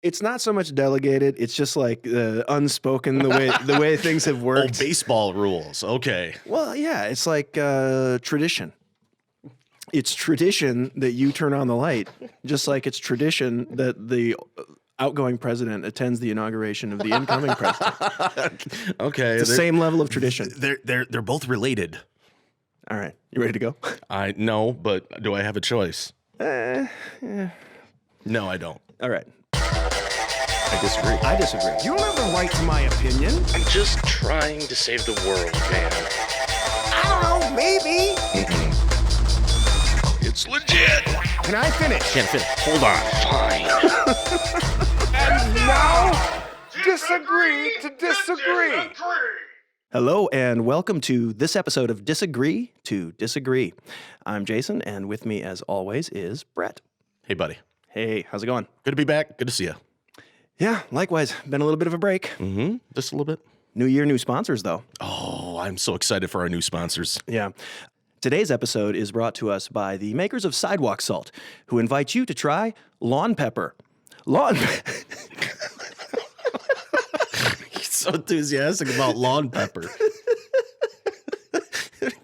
It's not so much delegated. It's just like unspoken the way things have worked. Baseball rules. Okay. Well, yeah, it's like tradition. It's tradition that you turn on the light, just like it's tradition that the outgoing president attends the inauguration of the incoming president. Okay. It's the same level of tradition. They're both related. All right. You ready to go? I know, but do I have a choice? Yeah. No, I don't. All right. I disagree. I disagree. You don't have the right to my opinion. I'm just trying to save the world, man. I don't know, maybe. It's legit. Can I finish? Can't finish. Hold on. Fine. And now, disagree to disagree. Hello and welcome to this episode of Disagree to Disagree. I'm Jason, and with me, as always, is Brett. Hey, buddy. Hey, how's it going? Good to be back. Good to see you. Yeah, likewise. Been a little bit of a break. Mm-hmm. Just a little bit. New year, new sponsors, though. Oh, I'm so excited for our new sponsors. Yeah. Today's episode is brought to us by the makers of Sidewalk Salt, who invite you to try Lawn Pepper. He's so enthusiastic about lawn pepper.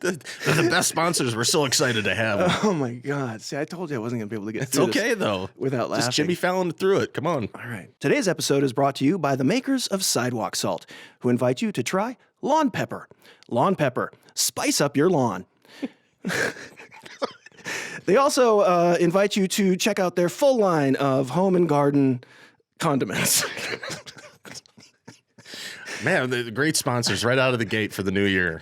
They're the best sponsors. We're so excited to have. Oh my God. See, I told you I wasn't going to be able to get It's through okay, this though. without laughing. Just Jimmy Fallon through it. Come on. All right. Today's episode is brought to you by the makers of Sidewalk Salt, who invite you to try Lawn Pepper. Lawn Pepper. Spice up your lawn. They also invite you to check out their full line of home and garden condiments. Man, they're great sponsors right out of the gate for the new year.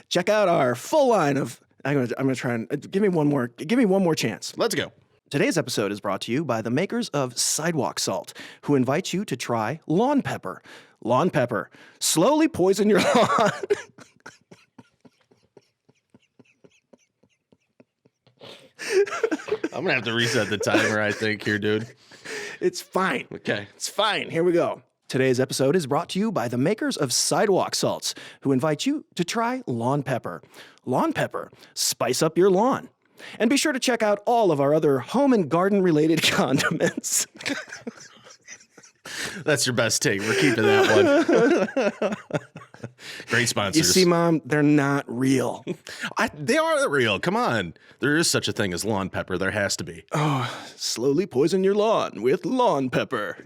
Check out our full line of. I'm gonna try and give me one more chance. Let's go. Today's episode is brought to you by the makers of Sidewalk Salt, who invite you to try Lawn Pepper. Lawn Pepper. Slowly poison your lawn. I'm going to have to reset the timer, I think, here, dude. It's fine. Okay. It's fine. Here we go. Today's episode is brought to you by the makers of Sidewalk Salts, who invite you to try Lawn Pepper. Lawn Pepper. Spice up your lawn. And be sure to check out all of our other home and garden related condiments. That's your best take. We're keeping that one. Great sponsors. You see, Mom, they're not real. They are real. Come on. There is such a thing as lawn pepper. There has to be. Oh, slowly poison your lawn with Lawn Pepper.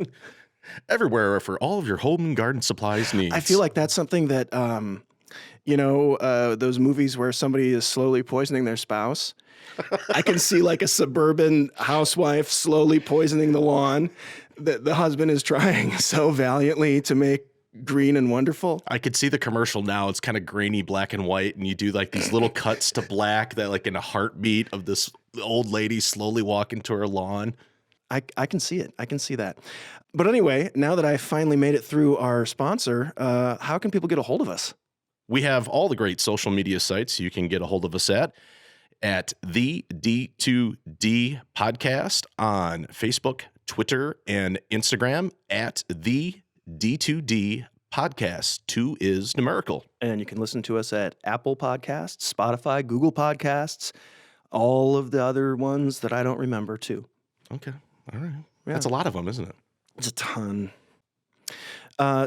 Everywhere for all of your home and garden supplies needs. I feel like that's something that, those movies where somebody is slowly poisoning their spouse. I can see like a suburban housewife slowly poisoning the lawn that the husband is trying so valiantly to make green and wonderful. I could see the commercial now. It's kind of grainy, black and white, and you do like these little cuts to black that like in a heartbeat of this old lady slowly walking to her lawn. I can see it. I can see that. But anyway, now that I finally made it through our sponsor, how can people get a hold of us? We have all the great social media sites you can get a hold of us at the D2D podcast on Facebook, Twitter, and Instagram at the D2D podcast. 2 is numerical. And you can listen to us at Apple Podcasts, Spotify, Google Podcasts, all of the other ones that I don't remember too. Okay. All right. Yeah. That's a lot of them, isn't it? It's a ton.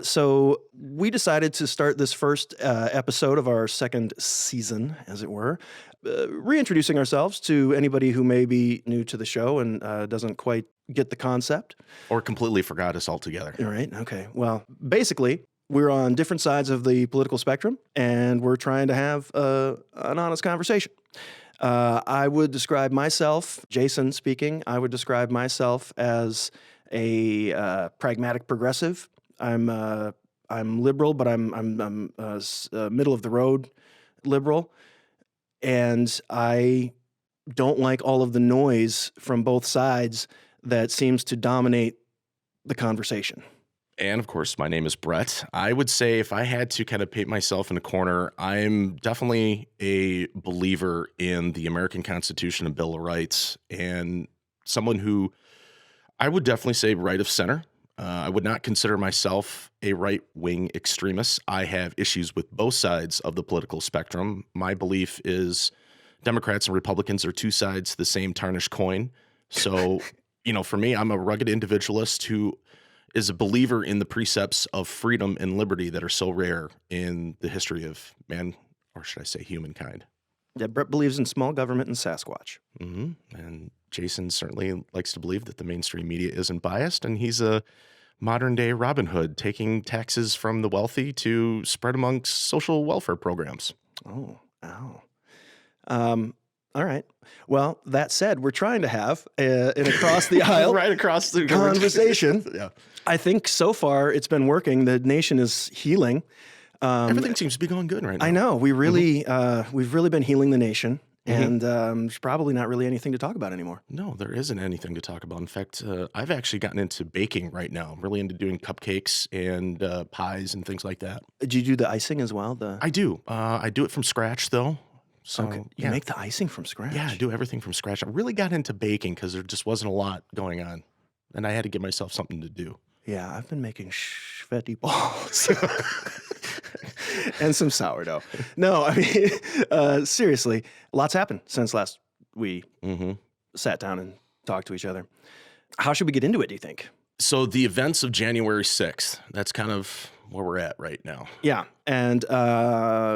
So we decided to start this first episode of our second season, as it were, reintroducing ourselves to anybody who may be new to the show and doesn't quite get the concept. Or completely forgot us altogether. All right. Okay. Well, basically, we're on different sides of the political spectrum, and we're trying to have an honest conversation. I would describe myself, Jason speaking, I would describe myself as a pragmatic progressive. I'm liberal, but I'm middle of the road liberal, and I don't like all of the noise from both sides that seems to dominate the conversation. And of course, my name is Brett. I would say if I had to kind of paint myself in a corner, I'm definitely a believer in the American Constitution and Bill of Rights, and someone who I would definitely say right of center. I would not consider myself a right-wing extremist. I have issues with both sides of the political spectrum. My belief is Democrats and Republicans are two sides of the same tarnished coin. So, for me, I'm a rugged individualist who is a believer in the precepts of freedom and liberty that are so rare in the history of man, or should I say humankind. Yeah, Brett believes in small government and Sasquatch. And Jason certainly likes to believe that the mainstream media isn't biased, and he's a modern day Robin Hood, taking taxes from the wealthy to spread amongst social welfare programs. Oh, ow. All right. Well, that said, we're trying to have an across the aisle Right across the conversation. Yeah. I think so far it's been working. The nation is healing. Everything seems to be going good right now. I know. We've really been healing the nation, and there's probably not really anything to talk about anymore. No, there isn't anything to talk about. In fact, I've actually gotten into baking right now. I'm really into doing cupcakes and pies and things like that. Do you do the icing as well? I do. I do it from scratch, though. So, Okay. You make the icing from scratch? Yeah, I do everything from scratch. I really got into baking because there just wasn't a lot going on, and I had to give myself something to do. Yeah, I've been making Schvetti balls and some sourdough. No, I mean, seriously, lots happened since last we sat down and talked to each other. How should we get into it, do you think? So the events of January 6th, that's kind of where we're at right now. Yeah, and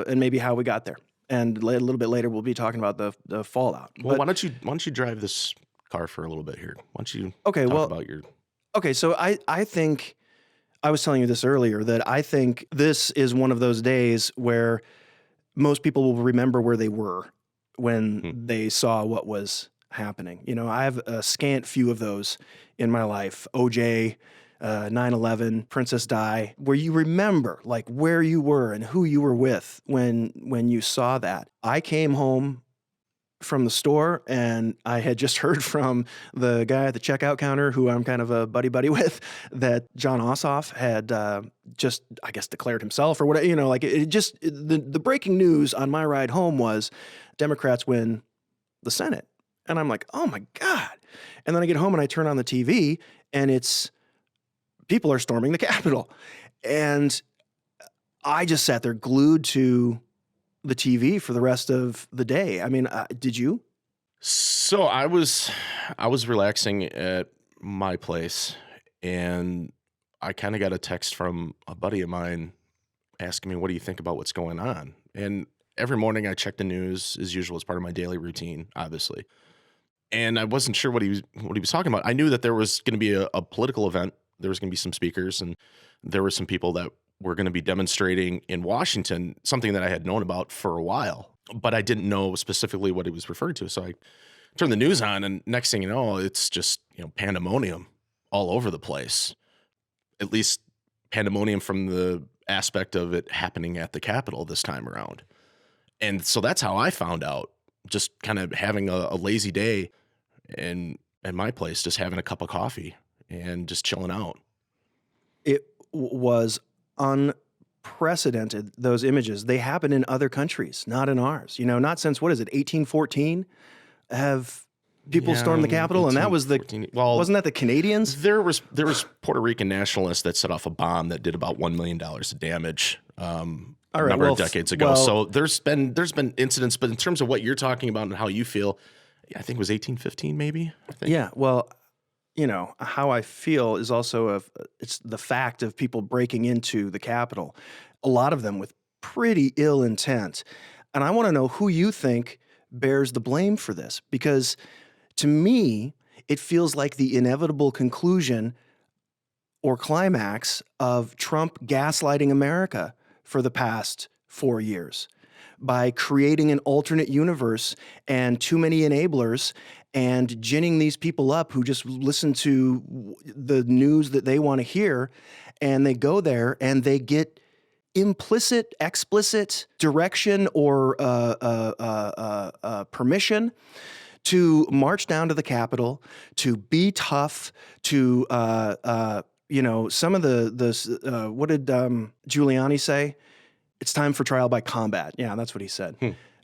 maybe how we got there. And a little bit later, we'll be talking about the fallout. Well, why don't you drive this car for a little bit here? Why don't you talk about your... Okay, so I think, I was telling you this earlier, that I think this is one of those days where most people will remember where they were when they saw what was happening. You know, I have a scant few of those in my life. OJ, 9/11, Princess Di, where you remember like where you were and who you were with when you saw that. I came home from the store and I had just heard from the guy at the checkout counter, who I'm kind of a buddy with, that John Ossoff had just, I guess, declared himself or whatever. You know, like the breaking news on my ride home was Democrats win the Senate. And I'm like, oh my God. And then I get home and I turn on the TV and it's people are storming the Capitol. And I just sat there glued to the TV for the rest of the day. I mean, did you? So I was relaxing at my place, and I kind of got a text from a buddy of mine asking me, what do you think about what's going on? And every morning I check the news as usual as part of my daily routine, obviously. And I wasn't sure what he was talking about. I knew that there was going to be a political event. There was going to be some speakers, and there were some people that were going to be demonstrating in Washington, something that I had known about for a while, but I didn't know specifically what he was referring to. So I turned the news on, and next thing you know, it's just, pandemonium all over the place. At least pandemonium from the aspect of it happening at the Capitol this time around. And so that's how I found out, just kind of having a lazy day at my place, just having a cup of coffee and just chilling out. It was unprecedented, those images. They happen in other countries, not in ours. Not since, 1814 have people stormed the Capitol, and that was wasn't that the Canadians? There was Puerto Rican nationalists that set off a bomb that did about $1 million of damage a number of decades ago. So there's been incidents, but in terms of what you're talking about and how you feel, I think it was 1815 maybe. I think. Yeah, well, how I feel is also it's the fact of people breaking into the Capitol, a lot of them with pretty ill intent. And I want to know who you think bears the blame for this, because to me, it feels like the inevitable conclusion or climax of Trump gaslighting America for the past 4 years by creating an alternate universe and too many enablers and ginning these people up who just listen to the news that they want to hear, and they go there and they get implicit, explicit direction or permission to march down to the Capitol, to be tough, to some of the what did Giuliani say? It's time for trial by combat. Yeah, that's what he said.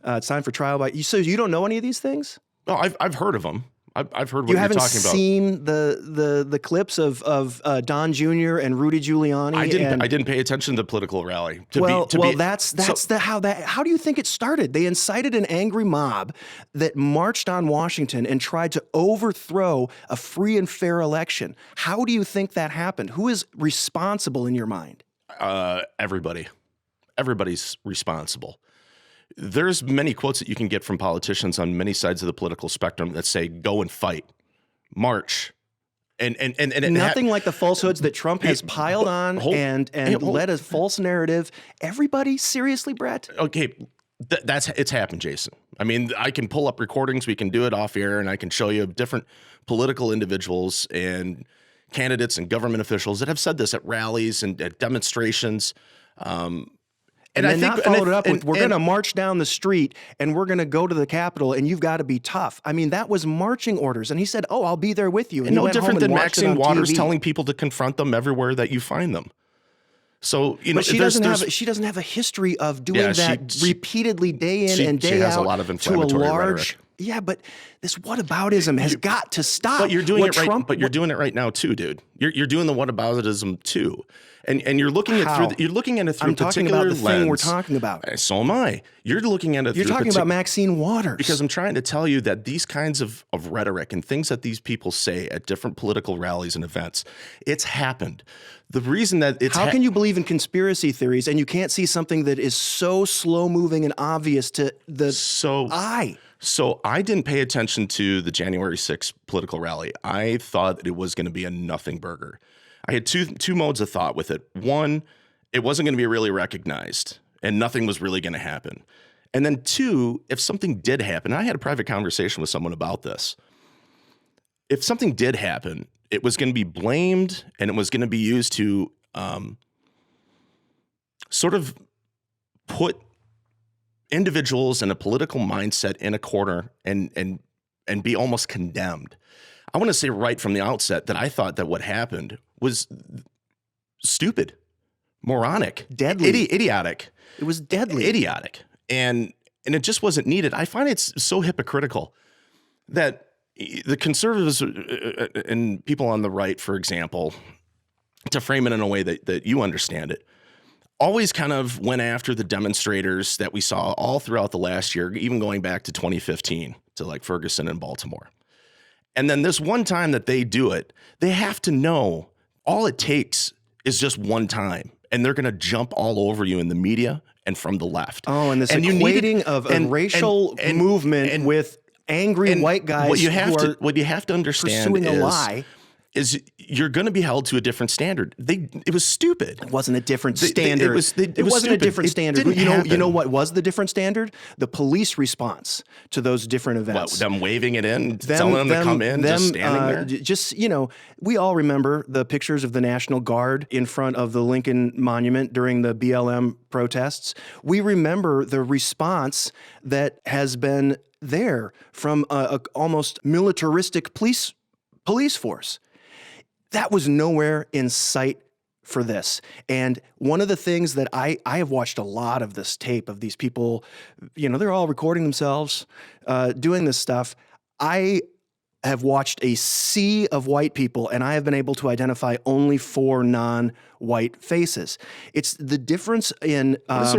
It's time for trial by. So you don't know any of these things? No, I've heard of them. I've heard what You you're haven't talking about. seen the clips of Don Jr. and Rudy Giuliani. I didn't pay attention to the political rally. How do you think it started? They incited an angry mob that marched on Washington and tried to overthrow a free and fair election. How do you think that happened? Who is responsible in your mind? Everybody. Everybody's responsible. There's many quotes that you can get from politicians on many sides of the political spectrum that say, go and fight, march. And nothing like the falsehoods that Trump has piled on and led a false narrative. Everybody, seriously, Brett? Okay, it's happened, Jason. I mean, I can pull up recordings. We can do it off air, and I can show you different political individuals and candidates and government officials that have said this at rallies and at demonstrations. And then not followed it up with, we're going to march down the street and we're going to go to the Capitol and you've got to be tough. I mean, that was marching orders. And he said, oh, I'll be there with you. And no different than Maxine Maxine Waters TV. telling people to confront them everywhere that you find them. So, you know, but she doesn't have a history of doing that repeatedly day in and day out. She has a lot of inflammatory rhetoric. Yeah, but this whataboutism has got to stop. But you're doing it right. But you're doing it right now too, dude. You're doing the whataboutism too, and you're looking at it through a particular lens. I'm talking about the thing we're talking about. So am I. You're looking at it. You're talking about Maxine Waters because I'm trying to tell you that these kinds of rhetoric and things that these people say at different political rallies and events, it's happened. The reason that it's how can you believe in conspiracy theories and you can't see something that is so slow moving and obvious to the eye? So I didn't pay attention to the January 6th political rally. I thought that it was going to be a nothing burger. I had two modes of thought with it. One, it wasn't going to be really recognized and nothing was really going to happen. And then two, if something did happen, I had a private conversation with someone about this. If something did happen, it was going to be blamed and it was going to be used to sort of put individuals in a political mindset in a corner and be almost condemned. I want to say right from the outset that I thought that what happened was stupid, moronic, deadly, idiotic. It was deadly, idiotic, and it just wasn't needed. I find it's so hypocritical that the conservatives and people on the right, for example, to frame it in a way that you understand it, always kind of went after the demonstrators that we saw all throughout the last year, even going back to 2015 to like Ferguson and Baltimore. And then this one time that they do it, they have to know all it takes is just one time. And they're going to jump all over you in the media and from the left. Oh, and this equating of a racial movement with angry white guys what you have to understand pursuing a lie. Is you're going to be held to a different standard. It was stupid. It wasn't a different standard. It wasn't stupid. A different standard. You know what was the different standard? The police response to those different events. What, them waving it in, telling them to come in, just standing there? We all remember the pictures of the National Guard in front of the Lincoln Monument during the BLM protests. We remember the response that has been there from a almost militaristic police force. That was nowhere in sight for this. And one of the things that I have watched a lot of this tape of these people, they're all recording themselves, doing this stuff. I have watched a sea of white people, and I have been able to identify only 4 non-white faces. It's the difference in it's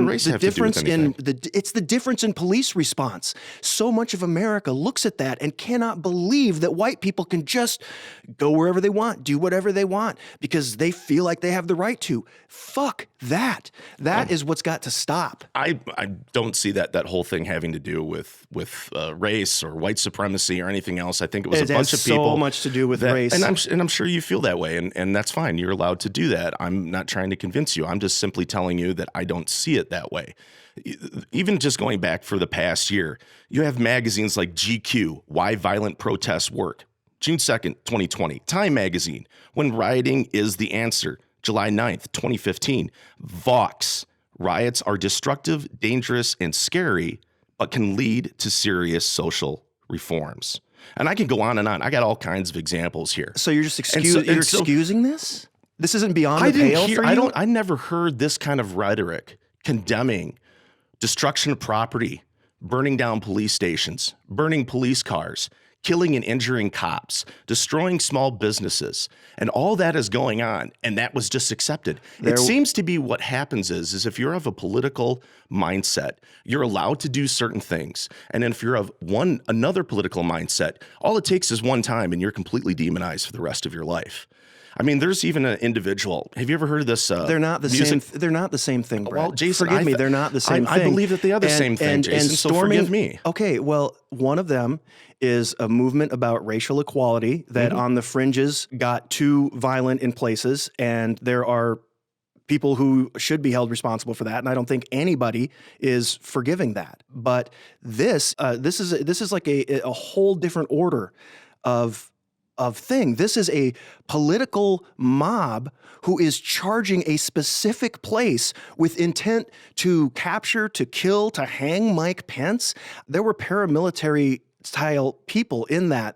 the difference in police response. So much of America looks at that and cannot believe that white people can just go wherever they want, do whatever they want because they feel like they have the right to. Fuck that. That is what's got to stop. I don't see that whole thing having to do with race or white supremacy or anything else. I think it was a bunch of people. So much to do with race, and I'm sure you feel that way, and that's fine. You're allowed to do that. I'm not trying to convince you. I'm just simply telling you that I don't see it that way. Even just going back for the past year, you have magazines like GQ, Why Violent Protests Work, June 2nd, 2020, Time Magazine, When Rioting is the Answer, July 9th, 2015, Vox, Riots are destructive, dangerous, and scary, but can lead to serious social reforms. And I can go on and on. I got all kinds of examples here. So you're just excusing this? This isn't beyond the pale for you? I never heard this kind of rhetoric condemning destruction of property, burning down police stations, burning police cars, killing and injuring cops, destroying small businesses, and all that is going on, and that was just accepted. It seems to be what happens is if you're of a political mindset, you're allowed to do certain things, and then if you're of another political mindset, all it takes is one time, and you're completely demonized for the rest of your life. I mean, there's even an individual. Have you ever heard of this? They're not the same. They're not the same thing, Brett. Well, Jason, forgive me. They're not the same thing. I believe that they are the same thing, Jason. So forgive me. Okay, well, one of them is a movement about racial equality that on the fringes got too violent in places, and there are people who should be held responsible for that, and I don't think anybody is forgiving that. But this is like a whole different order of thing. This is a political mob who is charging a specific place with intent to capture, to kill, to hang Mike Pence. There were paramilitary style people in that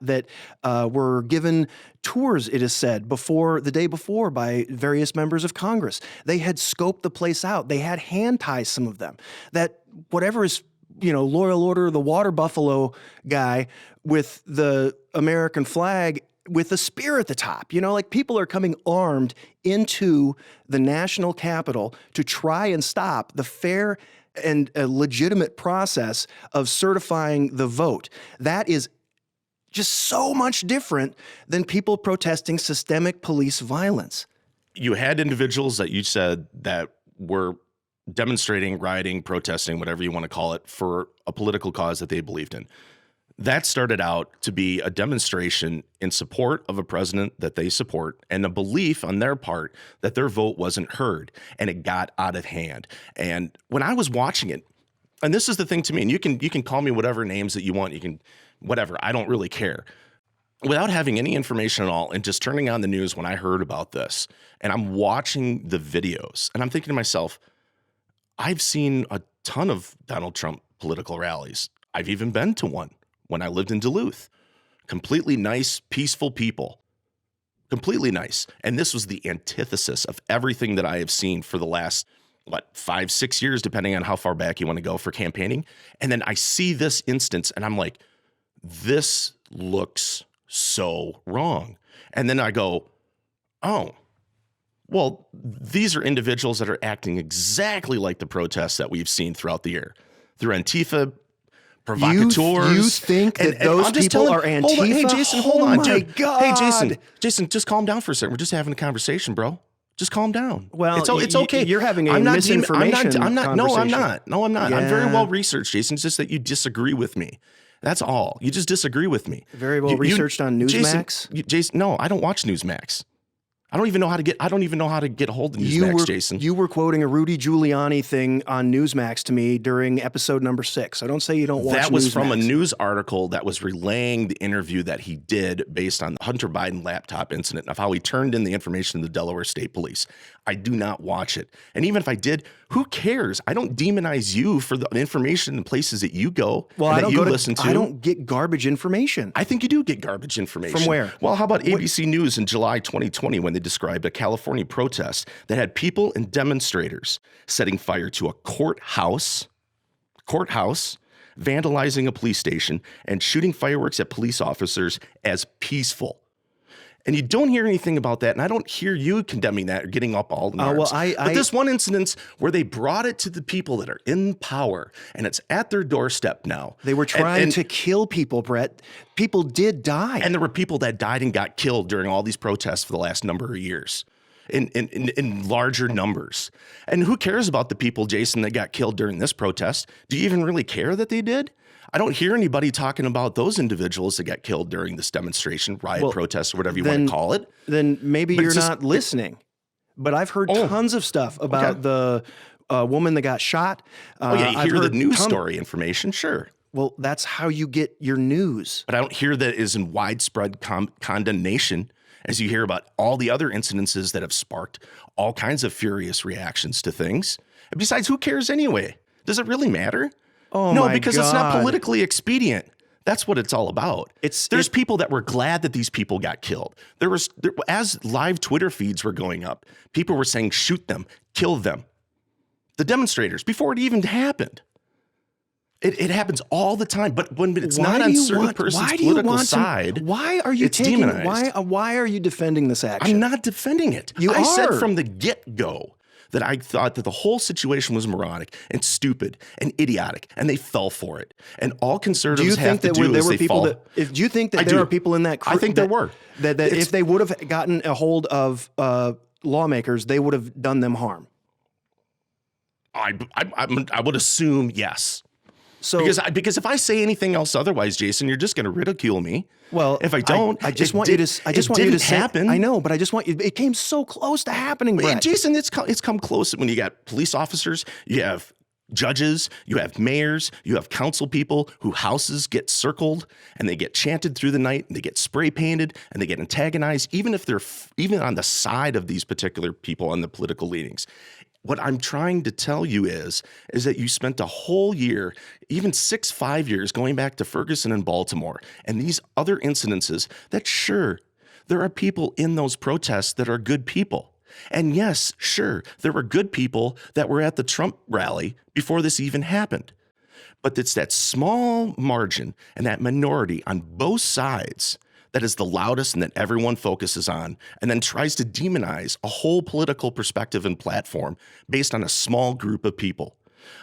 were given tours, it is said, the day before by various members of Congress. They had scoped the place out. They had hand ties, some of them. That whatever is, Loyal Order, the water buffalo guy with the American flag with a spear at the top, like people are coming armed into the national Capitol to try and stop the fair and a legitimate process of certifying the vote. That is just so much different than people protesting systemic police violence. You had individuals that you said that were demonstrating, rioting, protesting, whatever you want to call it, for a political cause that they believed in. That started out to be a demonstration in support of a president that they support and a belief on their part that their vote wasn't heard, and it got out of hand. And when I was watching it, and this is the thing to me, and you can call me whatever names that you want, you can whatever, I don't really care. Without having any information at all and just turning on the news when I heard about this, and I'm watching the videos, and I'm thinking to myself, I've seen a ton of Donald Trump political rallies. I've even been to one when I lived in Duluth. Completely nice, peaceful people. Completely nice. And this was the antithesis of everything that I have seen for the last, 5-6 years, depending on how far back you want to go for campaigning. And then I see this instance and I'm like, this looks so wrong. And then I go, oh, well, these are individuals that are acting exactly like the protests that we've seen throughout the year. Through Antifa, provocateurs. You think that those people are Antifa? Hold on. Hey, Jason, hold on, dude. My God. Hey, Jason, just calm down for a second. We're just having a conversation, bro. Just calm down. Well, it's okay. You're having a misinformation No, I'm conversation. not. Yeah. I'm very well researched, Jason. It's just that you disagree with me. That's all. You just disagree with me. Very well researched on Newsmax? Jason, no, I don't watch Newsmax. I don't even know how to get a hold of Newsmax, Jason. You were quoting a Rudy Giuliani thing on Newsmax to me during episode number 6. So don't say you don't watch Newsmax. That was from a news article that was relaying the interview that he did based on the Hunter Biden laptop incident of how he turned in the information to the Delaware State Police. I do not watch it. And even if I did, who cares? I don't demonize you for the information and places that you go and that you listen to. I don't get garbage information. I think you do get garbage information. From where? Well, how about ABC News in July 2020 when they described a California protest that had people and demonstrators setting fire to a courthouse, vandalizing a police station, and shooting fireworks at police officers as peaceful. And you don't hear anything about that, and I don't hear you condemning that or getting up all in arms. But this one incident where they brought it to the people that are in power, and it's at their doorstep now. They were trying to kill people, Brett. People did die. And there were people that died and got killed during all these protests for the last number of years in larger numbers. And who cares about the people, Jason, that got killed during this protest? Do you even really care that they did? I don't hear anybody talking about those individuals that got killed during this demonstration, protest, or whatever you want to call it. Then maybe you're not listening. But I've heard tons of stuff about the woman that got shot. You hear the news story information, sure. Well, that's how you get your news. But I don't hear that is in widespread condemnation as you hear about all the other incidences that have sparked all kinds of furious reactions to things. And besides, who cares anyway? Does it really matter? Oh, no, my because God. It's not politically expedient. That's what it's all about. There's people that were glad that these people got killed. As live Twitter feeds were going up, people were saying, shoot them, kill them. The demonstrators, before it even happened. It happens all the time, but when it's Why not do on you certain want- person's why do you political want to- side, Why are you it's taking? demonized. Why are you defending this action? I'm not defending it. You I said are. from the get-go that I thought that the whole situation was moronic and stupid and idiotic, and they fell for it. And all Do conservatives you have think to that do there is were they people fall. that? Do you think that I there do. are people in that? I think there were. That if they would have gotten a hold of lawmakers, they would have done them harm. I would assume yes. So Because if I say anything else otherwise, Jason, you're just going to ridicule me. well, if I don't, I just it want you did- to. I just it want you to didn't say. happen. I know, but I just want you. It came so close to happening, Brett. Jason, it's come close when you got police officers, you have judges, you have mayors, you have council people whose houses get circled and they get chanted through the night and they get spray painted and they get antagonized, even if they're even on the side of these particular people on the political leanings. What I'm trying to tell you is that you spent a whole year, even 5 years, going back to Ferguson and Baltimore and these other incidences that sure, there are people in those protests that are good people. And yes, sure, there were good people that were at the Trump rally before this even happened. But it's that small margin and that minority on both sides that is the loudest and that everyone focuses on and then tries to demonize a whole political perspective and platform based on a small group of people.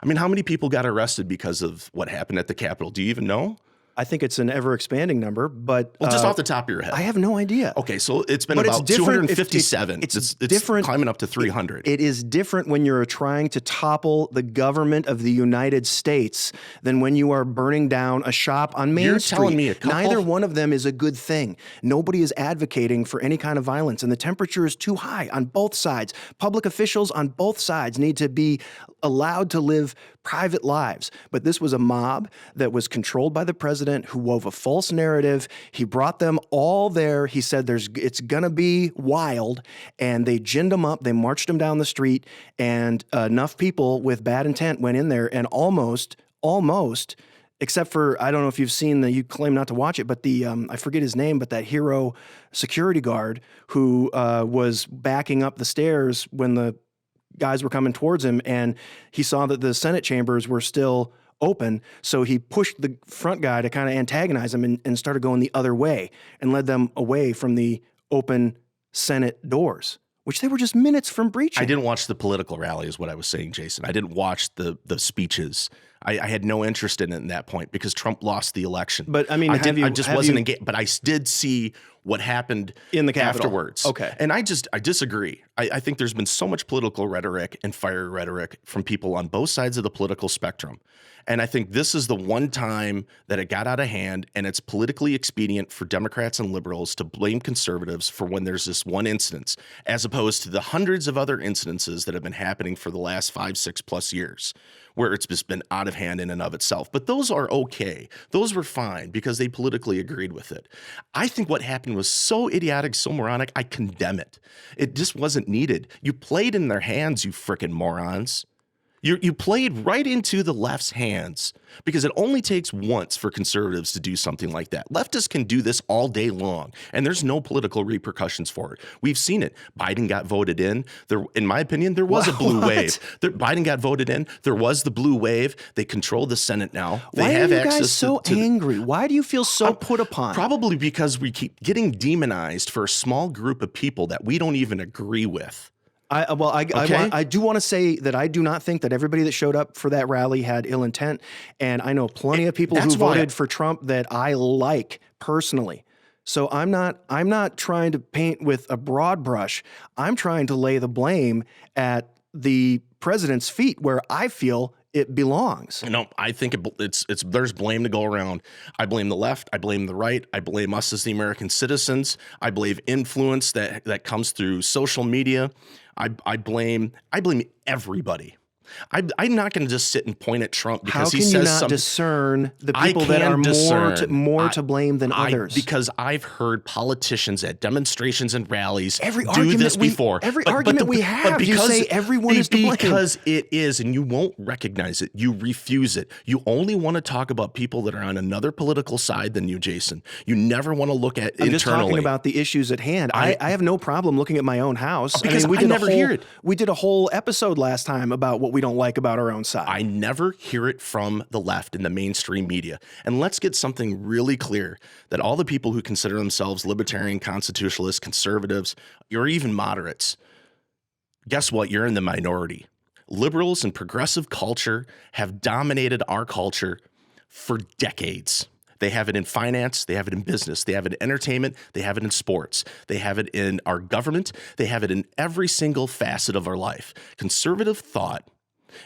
I mean, how many people got arrested because of what happened at the Capitol? Do you even know? I think it's an ever-expanding number, but Well, just off the top of your head. I have no idea. Okay, so it's been But it's about different if 257. it's It's different. climbing up to 300. It is different when you're trying to topple the government of the United States than when you are burning down a shop on Main You're Street. telling me a couple- Neither one of them is a good thing. Nobody is advocating for any kind of violence, and the temperature is too high on both sides. Public officials on both sides need to be allowed to live private lives. But this was a mob that was controlled by the president who wove a false narrative. He brought them all there. He said it's going to be wild. And they ginned them up. They marched them down the street. And enough people with bad intent went in there and almost, except for, I don't know if you've seen you claim not to watch it, but I forget his name, but that hero security guard who was backing up the stairs when the guys were coming towards him, and he saw that the Senate chambers were still open. So he pushed the front guy to kind of antagonize him and started going the other way and led them away from the open Senate doors, which they were just minutes from breaching. I didn't watch the political rally is what I was saying, Jason. I didn't watch the speeches. I had no interest in it at that point because Trump lost the election. But I mean, I have you- just have wasn't you- engaged. But I did see what happened In the Capitol. afterwards. Okay. And I disagree. I think there's been so much political rhetoric and fiery rhetoric from people on both sides of the political spectrum. And I think this is the one time that it got out of hand, and it's politically expedient for Democrats and liberals to blame conservatives for when there's this one incident, as opposed to the hundreds of other incidences that have been happening for the last 5, 6+ years, where it's just been out of hand in and of itself. But those are okay. Those were fine because they politically agreed with it. I think what happened was so idiotic, so moronic, I condemn it. It just wasn't needed. You played in their hands, you frickin' morons. You played right into the left's hands because it only takes once for conservatives to do something like that. Leftists can do this all day long, and there's no political repercussions for it. We've seen it. Biden got voted in. In my opinion, there was a blue wave. Biden got voted in. There was the blue wave. They control the Senate now. They Why have are you access guys so to angry? Why do you feel so put upon? Probably because we keep getting demonized for a small group of people that we don't even agree with. I do want to say that I do not think that everybody that showed up for that rally had ill intent, and I know plenty of people who That's why- voted for Trump that I like personally. So I'm not trying to paint with a broad brush. I'm trying to lay the blame at the president's feet where I feel it belongs. No, I think it's there's blame to go around. I blame the left. I blame the right. I blame us as the American citizens. I blame influence that comes through social media. I blame everybody. I'm not going to just sit and point at Trump because he says How can you not something. discern the I people that are can discern. more to blame than others? Because I've heard politicians at demonstrations and rallies Every do argument this we- before. every argument we have, you say everyone is to blame. Because it is, and you won't recognize it. You refuse it. You only want to talk about people that are on another political side than you, Jason. You never want to look at I'm internally. just talking about the issues at hand. I have no problem looking at my own house. Because we I did never hear it. We did a whole episode last time about what we don't like about our own side. I never hear it from the left in the mainstream media. And let's get something really clear, that all the people who consider themselves libertarian, constitutionalists, conservatives, or even moderates, guess what? You're in the minority. Liberals and progressive culture have dominated our culture for decades. They have it in finance, they have it in business, they have it in entertainment, they have it in sports, they have it in our government, they have it in every single facet of our life. Conservative thought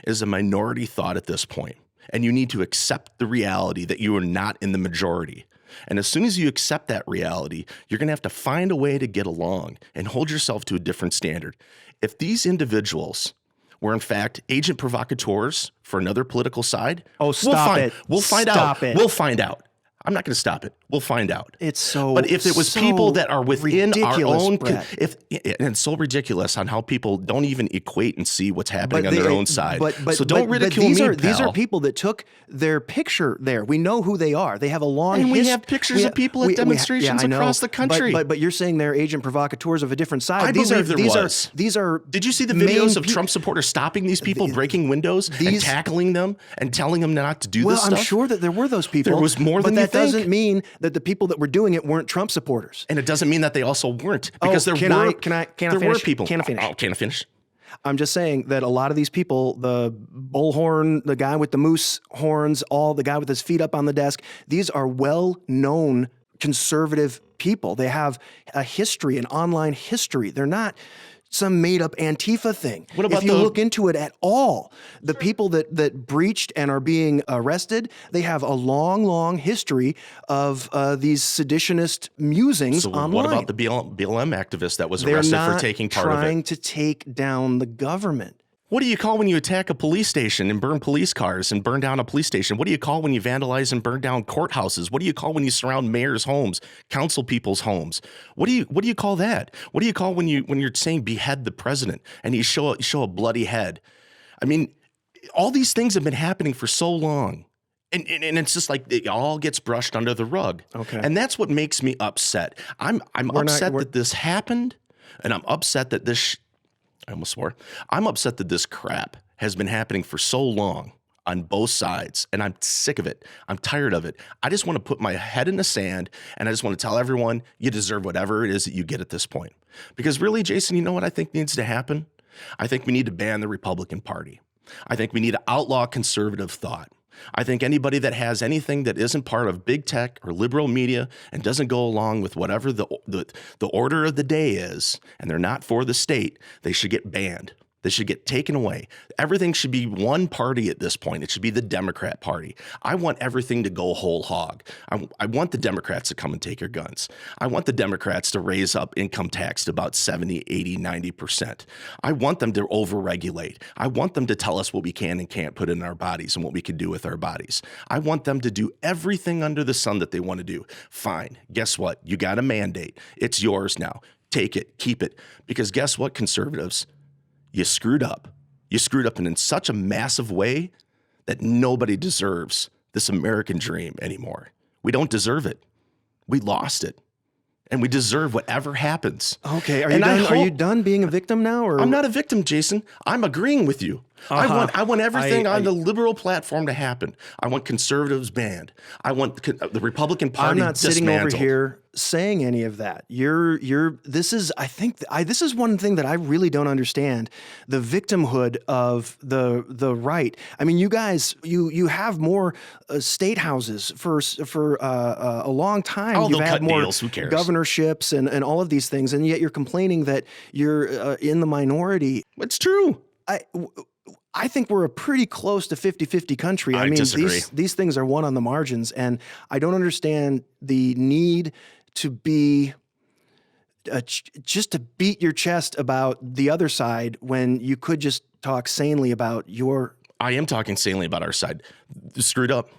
is a minority thought at this point, and you need to accept the reality that you are not in the majority. And as soon as you accept that reality, you're going to have to find a way to get along and hold yourself to a different standard. If these individuals were in fact agent provocateurs for another political side, Oh, stop it. We'll find Stop out. it. We'll find out. I'm not going to stop it. We'll find out. It's so. But if it was so people that are within our ridiculous, own, Brett. and it's so ridiculous on how people don't even equate and see what's happening on their own side. So don't ridicule these me, are, These pal. are people that took their picture there. We know who they are. They have a long And we his- have pictures of people at demonstrations I know, across the country. But you're saying they're agent provocateurs of a different side. I believe there was. These are. Did you see the main videos of pe- Trump supporters stopping these people, breaking windows, and these- tackling them and telling them not to do Well, this stuff? I'm sure that there were those people. There was more but than you that doesn't think. mean that the people that were doing it weren't Trump supporters. And it doesn't mean that they also weren't, because there can were I- can I there finish? were people. Can I finish? Oh, can I finish? I'm just saying that a lot of these people, the bullhorn, the guy with the moose horns, the guy with his feet up on the desk, these are well-known conservative people. They have a history, an online history. They're not some made-up Antifa thing. What about if you the- look into it at all, the people that breached and are being arrested, they have a long, long history of these seditionist musings So online. what about the BLM activist that was They're arrested not for taking part of trying it? to take down the government. What do you call when you attack a police station and burn police cars and burn down a police station? What do you call when you vandalize and burn down courthouses? What do you call when you surround mayors' homes, council people's homes? What do you call that? What do you call when you're saying behead the president and you show a bloody head? I mean, all these things have been happening for so long. And it's just like it all gets brushed under the rug. Okay. And that's what makes me upset. I'm upset that this happened, and I'm upset that this I almost swore. I'm upset that this crap has been happening for so long on both sides, and I'm sick of it. I'm tired of it. I just want to put my head in the sand, and I just want to tell everyone you deserve whatever it is that you get at this point. Because really, Jason, you know what I think needs to happen? I think we need to ban the Republican Party. I think we need to outlaw conservative thought. I think anybody that has anything that isn't part of big tech or liberal media and doesn't go along with whatever the order of the day is, and they're not for the state, they should get banned. They should get taken away. Everything should be one party at this point. It should be the Democrat Party. I want everything to go whole hog. I want the Democrats to come and take your guns. I want the Democrats to raise up income tax to about 70, 80, 90%. I want them to overregulate. I want them to tell us what we can and can't put in our bodies and what we can do with our bodies. I want them to do everything under the sun that they want to do. Fine. Guess what? You got a mandate. It's yours now. Take it. Keep it. Because guess what, conservatives? You screwed up. You screwed up in such a massive way that nobody deserves this American dream anymore. We don't deserve it. We lost it. And we deserve whatever happens. Okay, are And I you hope- done being a victim now? Or I'm not a victim, Jason. I'm agreeing with you. I want everything on the liberal platform to happen. I want conservatives banned. I want the Republican Party I'm not sitting dismantled. over here saying any of that. This is, I think, this is one thing that I really don't understand: the victimhood of the right. I mean, you guys, you have more state houses for a long time. Oh, You've they'll had cut more deals. Who cares? governorships and all of these things, and yet you're complaining that you're in the minority. It's true. I think we're a pretty close to 50-50 country. I mean, disagree. these things are won on the margins, and I don't understand the need to be just to beat your chest about the other side when you could just talk sanely about your. I am talking sanely about our side. You screwed up.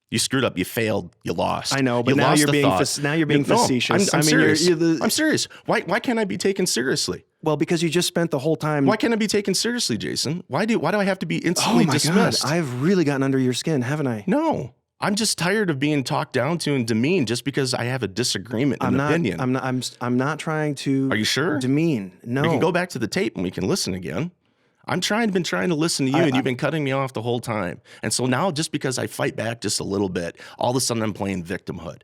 You screwed up. You failed. You lost. I know, but You now lost you're the being thought. now you're being No, facetious. I'm I mean, serious. you're I'm serious. Why can't I be taken seriously? well, because you just spent the whole time. Why can't I be taken seriously, Jason? Why do I have to be Oh instantly my dismissed? God, I've really gotten under your skin, haven't I? No. I'm just tired of being talked down to and demeaned just because I have a disagreement in opinion. I'm not trying to. Are you sure? Demean. No. We can go back to the tape and we can listen again. Been trying to listen to you, and you've been cutting me off the whole time. And so now, just because I fight back just a little bit, all of a sudden I'm playing victimhood.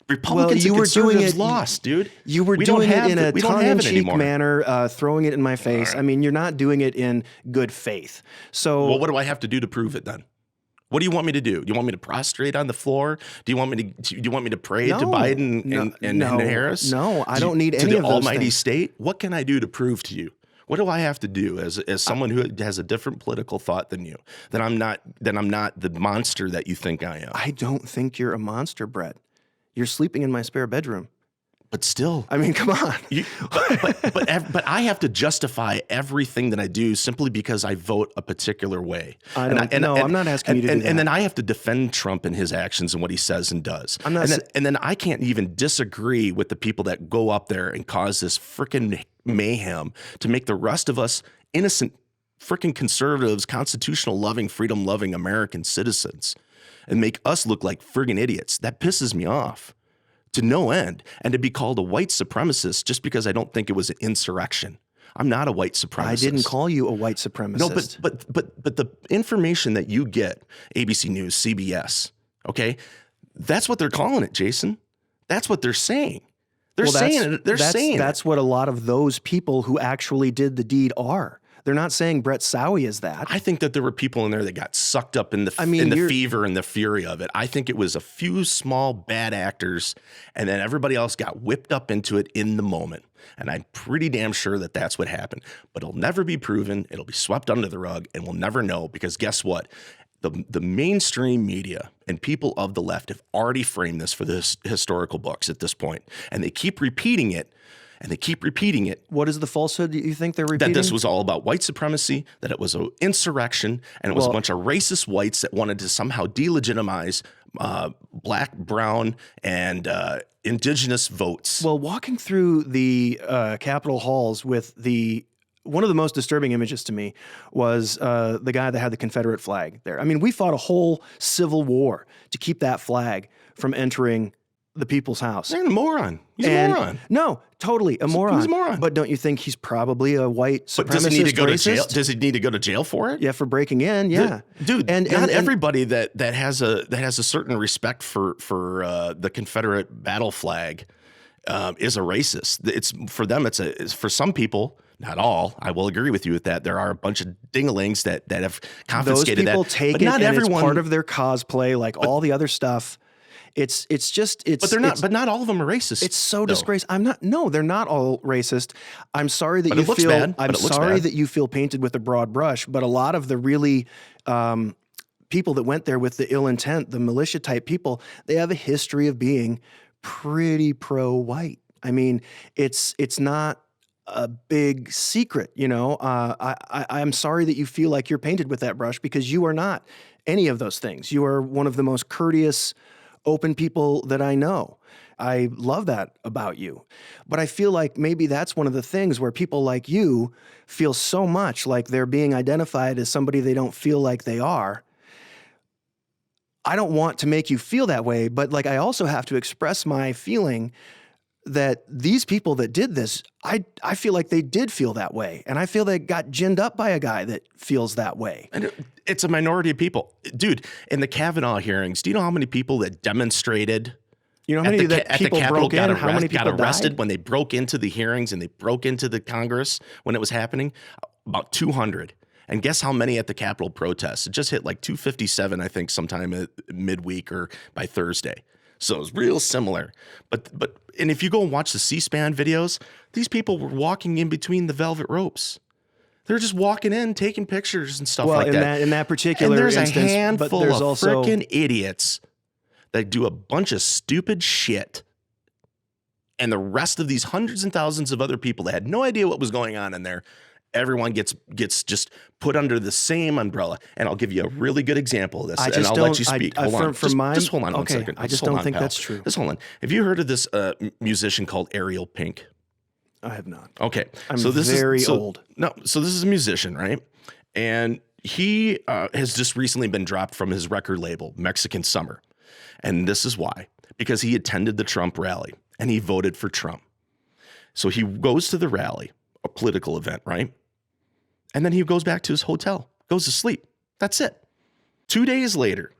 Republicans and conservatives lost, dude. You were doing it in a tongue-in-cheek manner, throwing it in my face. Right. I mean, you're not doing it in good faith. So, well, what do I have to do to prove it then? What do you want me to do? Do you want me to prostrate on the floor? Do you want me to pray to Biden and Harris? No, I don't need any of those almighty things. State. What can I do to prove to you? What do I have to do as someone who has a different political thought than you? That I'm not the monster that you think I am. I don't think you're a monster, Brett. You're sleeping in my spare bedroom. But still, I mean, come on. But I have to justify everything that I do simply because I vote a particular way. I'm not asking you to do that. And then I have to defend Trump and his actions and what he says and does. And then I can't even disagree with the people that go up there and cause this freaking mayhem to make the rest of us innocent freaking conservatives, constitutional loving, freedom loving American citizens, and make us look like friggin' idiots. That pisses me off to no end. And to be called a white supremacist just because I don't think it was an insurrection. I'm not a white supremacist. I didn't call you a white supremacist. No, but the information that you get, ABC News, CBS, okay, that's what they're calling it, Jason. That's what they're saying. That's what a lot of those people who actually did the deed are. They're not saying Brett Sowie is that. I think that there were people in there that got sucked up in the fever and the fury of it. I think it was a few small bad actors, and then everybody else got whipped up into it in the moment. And I'm pretty damn sure that that's what happened. But it'll never be proven. It'll be swept under the rug, and we'll never know, because guess what? The mainstream media and people of the left have already framed this for the historical books at this point, and they keep repeating it. And they keep repeating it. What is the falsehood that you think they're repeating? That this was all about white supremacy, that it was an insurrection, and it was a bunch of racist whites that wanted to somehow delegitimize black, brown, and indigenous votes. Well, walking through the Capitol halls with one of the most disturbing images to me was the guy that had the Confederate flag there. I mean, we fought a whole civil war to keep that flag from entering the people's house. He's a moron. He's a moron. No, totally a moron. He's a moron. But don't you think he's probably a white supremacist? But does he need to go to jail? Does he need to go to jail for it? Yeah, for breaking in. Yeah, dude. And everybody that has a certain respect for the Confederate battle flag is a racist. It's for them. It's for some people. Not all. I will agree with you with that. There are a bunch of dinglings that have confiscated that. Those people take it, and it's part of their cosplay, like all the other stuff. But not all of them are racist. It's so disgraceful. No, they're not all racist. I'm sorry that I'm sorry that you feel painted with a broad brush, but a lot of the really people that went there with the ill intent, the militia type people, they have a history of being pretty pro-white. I mean, it's not a big secret, you know. I'm sorry that you feel like you're painted with that brush, because you are not any of those things. You are one of the most courteous, open people that I know. I love that about you. But I feel like maybe that's one of the things where people like you feel so much like they're being identified as somebody they don't feel like they are. I don't want to make you feel that way, but like I also have to express my feeling that these people that did this, I feel like they did feel that way. And I feel they got ginned up by a guy that feels that way. And it's a minority of people. Dude, in the Kavanaugh hearings, do you know how many people that demonstrated? You know how many that people broke in? How many people got arrested died? When they broke into the hearings and they broke into the Congress when it was happening? About 200. And guess how many at the Capitol protests? It just hit like 257, I think, sometime midweek or by Thursday. So it was real similar. And if you go and watch the C-SPAN videos, these people were walking in between the velvet ropes. They're just walking in, taking pictures and stuff like that. In that particular instance, there's a handful of freaking idiots that do a bunch of stupid shit. And the rest of these hundreds and thousands of other people that had no idea what was going on in there, everyone gets just put under the same umbrella. And I'll give you a really good example of this, and I'll let you speak. Hold on. Just hold on 1 second. I just don't think that's true. Just hold on. Have you heard of this musician called Ariel Pink? I have not. Okay. I'm very old. No, so this is a musician, right? And he has just recently been dropped from his record label, Mexican Summer. And this is why. Because he attended the Trump rally and he voted for Trump. So he goes to the rally, a political event, right? And then he goes back to his hotel, goes to sleep. That's it. 2 days later,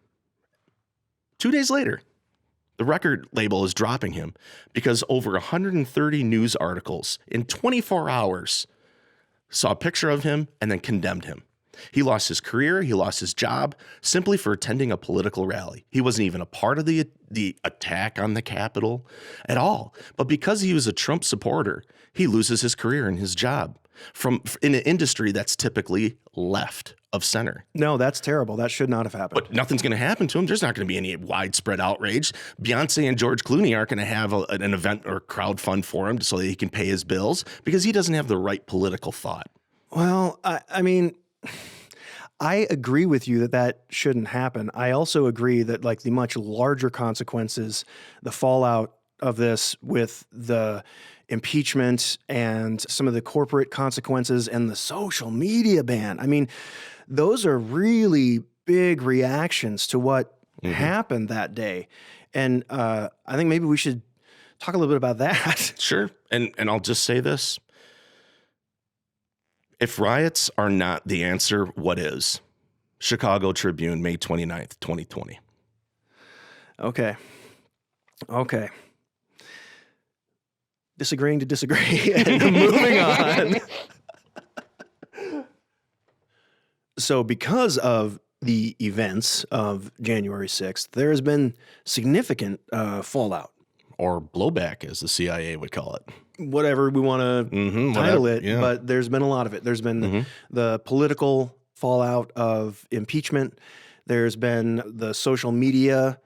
the record label is dropping him because over 130 news articles in 24 hours saw a picture of him and then condemned him. He lost his career. He lost his job simply for attending a political rally. He wasn't even a part of the attack on the Capitol at all. But because he was a Trump supporter, he loses his career and his job in an industry that's typically left of center. No, that's terrible. That should not have happened. But nothing's going to happen to him. There's not going to be any widespread outrage. Beyonce and George Clooney aren't going to have an event or crowd fund for him so that he can pay his bills because he doesn't have the right political thought. Well, I mean, I agree with you that shouldn't happen. I also agree that like the much larger consequences, the fallout of this with the impeachment and some of the corporate consequences and the social media ban. I mean, those are really big reactions to what happened that day. And I think maybe we should talk a little bit about that. Sure. And I'll just say this. If riots are not the answer, what is? Chicago Tribune, May 29th, 2020. Okay. Disagreeing to disagree and moving on. So because of the events of January 6th, there has been significant fallout. Or blowback, as the CIA would call it. Whatever we want to title it, but there's been a lot of it. There's been the political fallout of impeachment. There's been the social media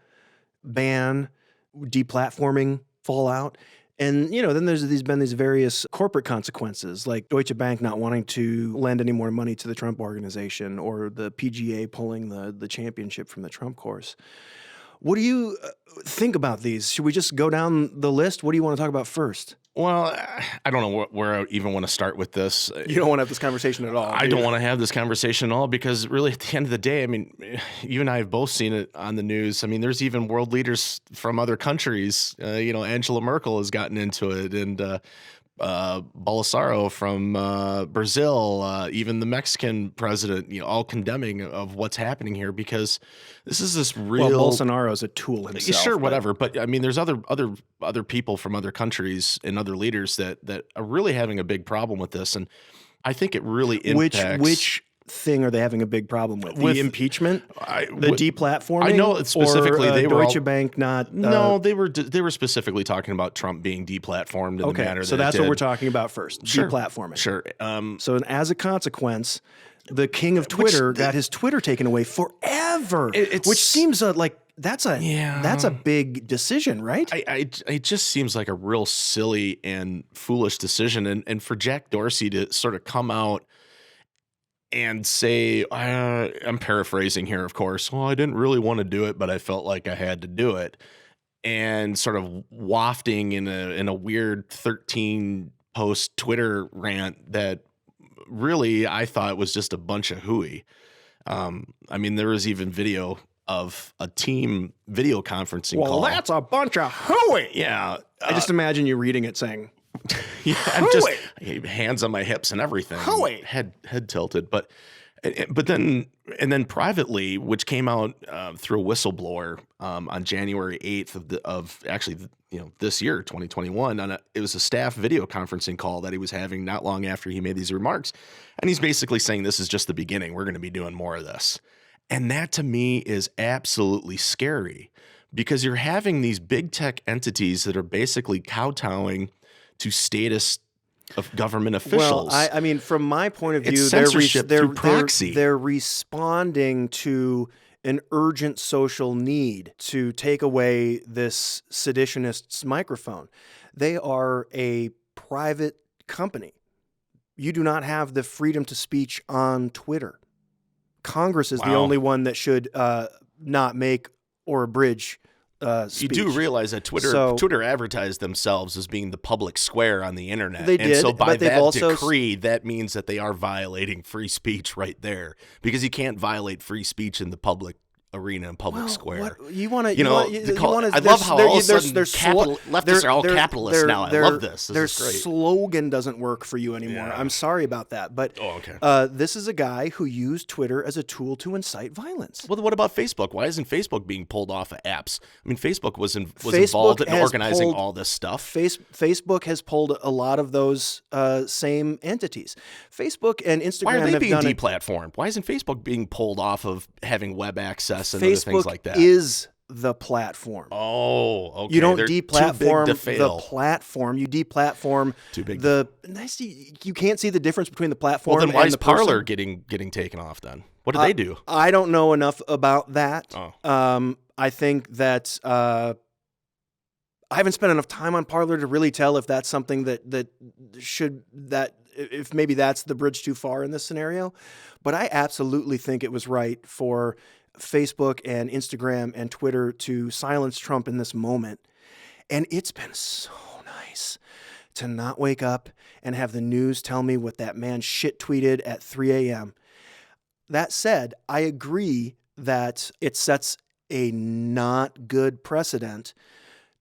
ban, deplatforming fallout. And, then there's been these various corporate consequences, like Deutsche Bank not wanting to lend any more money to the Trump organization or the PGA pulling the championship from the Trump course. What do you think about these? Should we just go down the list? What do you want to talk about first? Well, I don't know where I even want to start with this. You don't want to have this conversation at all. I don't want to have this conversation at all because really at the end of the day, I mean, you and I have both seen it on the news. I mean, there's even world leaders from other countries. Angela Merkel has gotten into it and Bolsonaro from Brazil, even the Mexican president, all condemning of what's happening here because this is this real. Well, Bolsonaro's a tool himself. Sure, whatever. But I mean, there's other people from other countries and other leaders that are really having a big problem with this, and I think it really impacts. Which thing are they having a big problem with? The impeachment, the deplatforming. I know specifically they were Deutsche Bank not. No, they were specifically talking about Trump being deplatformed in the manner that so that's what we're talking about first. Sure. Deplatforming. Sure. So as a consequence, the king of Twitter got his Twitter taken away forever, which seems like that's a big decision, right? It just seems like a real silly and foolish decision, and for Jack Dorsey to sort of come out and say, I'm paraphrasing here, of course, well, I didn't really want to do it, but I felt like I had to do it. And sort of wafting in a weird 13 post Twitter rant that really I thought was just a bunch of hooey. I mean, there was even video of a team video conferencing call. Well, that's a bunch of hooey. Yeah. I just imagine you reading it saying, I'm just hands on my hips and everything. Head tilted. But then privately, which came out through a whistleblower on January 8th of this year, 2021. It was a staff video conferencing call that he was having not long after he made these remarks. And he's basically saying this is just the beginning. We're going to be doing more of this. And that to me is absolutely scary because you're having these big tech entities that are basically kowtowing to status of government officials. Well, I mean, from my point of view, it's censorship through proxy. They're responding to an urgent social need to take away this seditionist's microphone. They are a private company. You do not have the freedom to speech on Twitter. Congress is the only one that should not make or abridge speech. You do realize that Twitter advertised themselves as being the public square on the internet. They did, and so by but they've that also decree, that means that they are violating free speech right there because you can't violate free speech in the public arena and public square. What, you want to? You know, I love how all of a sudden leftists are all capitalists now. I love this. Their This is great. slogan doesn't work for you anymore. Yeah. I'm sorry about that, but this is a guy who used Twitter as a tool to incite violence. Well, what about Facebook? Why isn't Facebook being pulled off of apps? I mean, Facebook was involved in organizing all this stuff. Facebook has pulled a lot of those same entities. Facebook and Instagram Why are they have being done deplatformed? Why isn't Facebook being pulled off of having web access and Facebook other things like that? is the platform. Oh, okay. You don't They're deplatform too big to the fail. platform. You deplatform Too big. You can't see the difference between the platform. Well, then why and is the person. Parler getting taken off then? What did they do? I don't know enough about that. Oh. I think that I haven't spent enough time on Parler to really tell if that's something that if maybe that's the bridge too far in this scenario. But I absolutely think it was right for Facebook and Instagram and Twitter to silence Trump in this moment. And it's been so nice to not wake up and have the news tell me what that man shit tweeted at 3 a.m. That said, I agree that it sets a not good precedent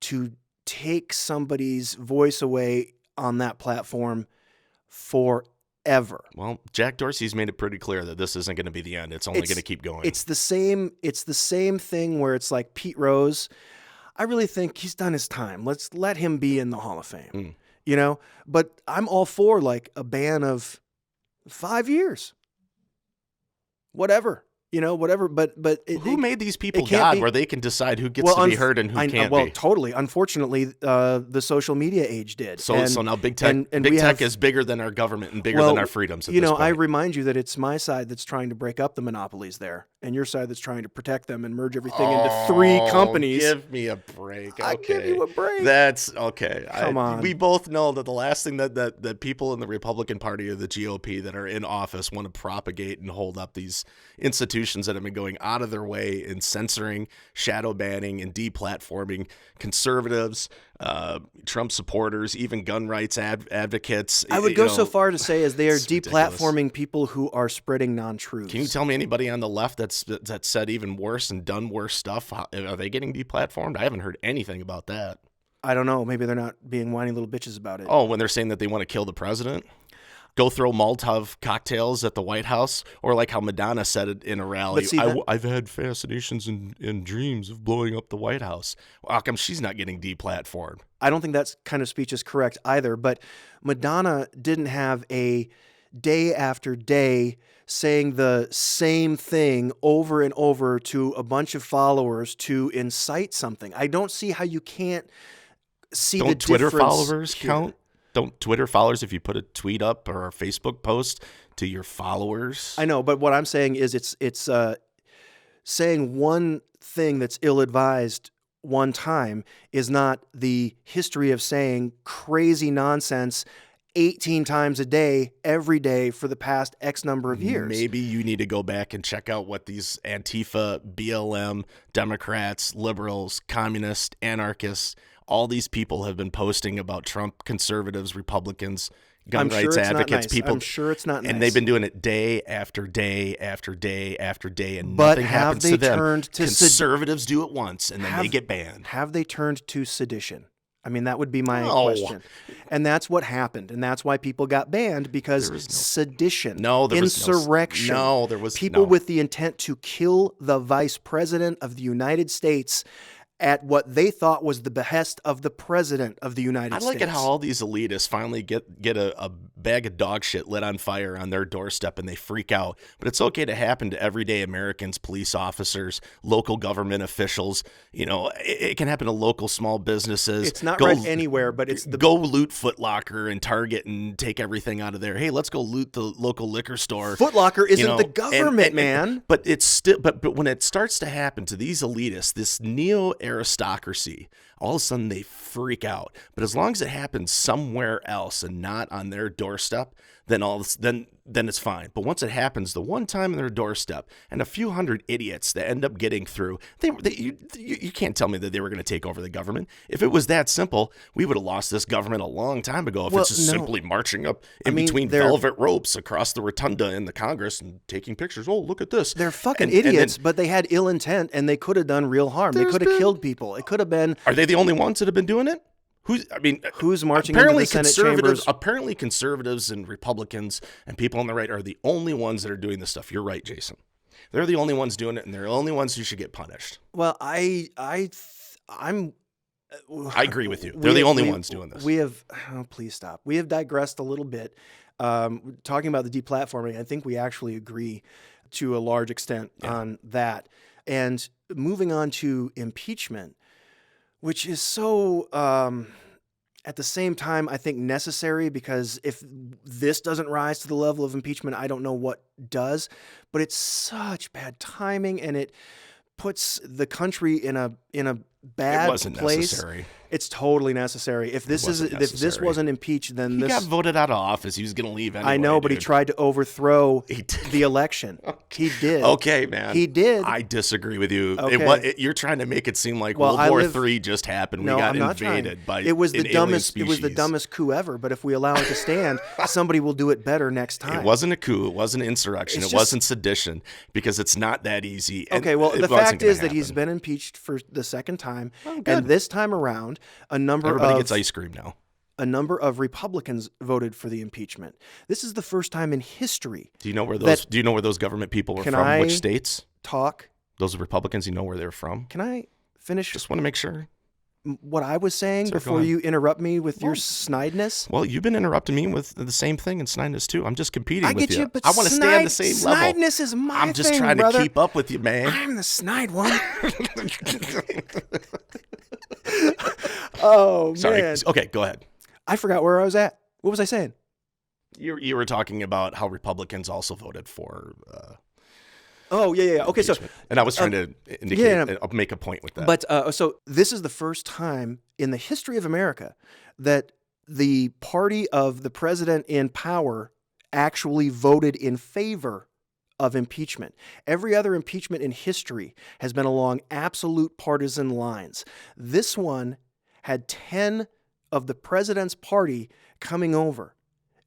to take somebody's voice away on that platform forever. Well, Jack Dorsey's made it pretty clear that this isn't going to be the end. It's only going to keep going. It's the same thing where it's like Pete Rose. I really think he's done his time. Let's let him be in the Hall of Fame. You know, but I'm all for like a ban of 5 years. Whatever. You know, whatever, but who made these people can't God be- where they can decide who gets to be heard and who can't well, be? totally. Unfortunately, the social media age did. So now big tech, and big we tech have- is bigger than our government and bigger than our freedoms. At You this know, I point. remind you that it's my side that's trying to break up the monopolies there, and your side that's trying to protect them and merge everything into 3 companies. Give me a break. I Okay. give you a break. That's okay. Come on. We both know that the last thing that people in the Republican Party or the GOP that are in office want to propagate and hold up these institutions that have been going out of their way in censoring, shadow banning, and deplatforming conservatives, Trump supporters, even gun rights advocates. I would go so far to say as they are it's ridiculous. deplatforming people who are spreading non-truths. Can you tell me anybody on the left that said even worse and done worse stuff? Are they getting deplatformed? I haven't heard anything about that. I don't know. Maybe they're not being whiny little bitches about it. Oh, when they're saying that they want to kill the president? Go throw Molotov cocktails at the White House? Or like how Madonna said it in a rally, But see, I've had fascinations and dreams of blowing up the White House. Well, how come she's not getting deplatformed? I don't think that kind of speech is correct either, but Madonna didn't have a day after day saying the same thing over and over to a bunch of followers to incite something. I don't see how you can't see the Don't Twitter difference followers here. count? Don't Twitter followers, if you put a tweet up or a Facebook post to your followers? I know, but what I'm saying is it's saying one thing that's ill-advised one time is not the history of saying crazy nonsense 18 times a day, every day for the past X number of years. Maybe you need to go back and check out what these Antifa, BLM, Democrats, liberals, communists, anarchists, all these people have been posting about Trump, conservatives, Republicans, gun rights advocates, people. I'm sure it's not nice. And they've been doing it day after day after day after day, and But nothing have happens they to them. turned to Conservatives do it once, and then they get banned. Have they turned to sedition? I mean, that would be my No. question. And that's what happened. And that's why people got banned, because sedition, No, there was insurrection. no, there was people no. with the intent to kill the vice president of the United States at what they thought was the behest of the president of the United I States. like it how all these elitists finally get a bag of dog shit lit on fire on their doorstep and they freak out. But it's okay to happen to everyday Americans, police officers, local government officials. You know, it can happen to local small businesses. It's not right anywhere, but it's the go loot Foot Locker and Target and take everything out of there. Hey, let's go loot the local liquor store. Foot Locker isn't You know, the government, and- man. But it's still, but when it starts to happen to these elitists, this neo-aristocracy, all of a sudden they freak out. But as long as it happens somewhere else and not on their doorstep, then it's fine. But once it happens, the one time on their doorstep, and a few hundred idiots that end up getting through, you can't tell me that they were going to take over the government. If it was that simple, we would have lost this government a long time ago. If it's just simply marching up between velvet ropes across the rotunda in the Congress and taking pictures. Oh, look at this. They're fucking idiots, but they had ill intent and they could have done real harm. They could have killed people. It could have been. Are they the only ones that have been doing it? Who's marching into the Senate chambers? Apparently conservatives and Republicans and people on the right are the only ones that are doing this stuff. You're right, Jason. They're the only ones doing it, and they're the only ones who should get punished. Well, I agree with you. They're the only ones doing this. Please stop. We have digressed a little bit. Talking about the deplatforming, I think we actually agree to a large extent on that. And moving on to impeachment, which is so, at the same time, I think necessary, because if this doesn't rise to the level of impeachment, I don't know what does. But it's such bad timing, and it puts the country in a bad it wasn't place. Necessary. It's totally necessary. If this wasn't impeached, then he got voted out of office. He was going to leave anyway. I know, but dude. he tried to overthrow the election. He did. Okay, man. He did. I disagree with you. Okay. You're trying to make it seem like World War III just happened. No, we got I'm not invaded by it was the an dumbest. alien It was the species. dumbest coup ever. But if we allow it to stand, somebody will do it better next time. It wasn't a coup. It wasn't insurrection. It's It wasn't sedition, because it's not that easy. And okay, well, it the wasn't fact gonna is that he's happen. been impeached for the second time, good. and this time around, Everybody gets ice cream now. a number of Republicans voted for the impeachment. This is the first time in history. Do you know where those government people were Can from? I Which states? Talk. Those Republicans, you know where they're from? Can I finish Just want to make sure. what I was saying Sure, go before ahead. you interrupt me with your snideness? Well, you've been interrupting me with the same thing and snideness too. I'm just competing I with get you, but I want to stay on the same level. Snideness is my I'm just thing, trying brother. to keep up with you, man. I'm the snide one. Oh, Sorry. man. Okay, go ahead. I forgot where I was at. What was I saying? You were talking about how Republicans also voted for. Oh, yeah. Okay, so impeachment. And I was trying to indicate, make a point with that. But so this is the first time in the history of America that the party of the president in power actually voted in favor of impeachment. Every other impeachment in history has been along absolute partisan lines. This one had 10 of the president's party coming over.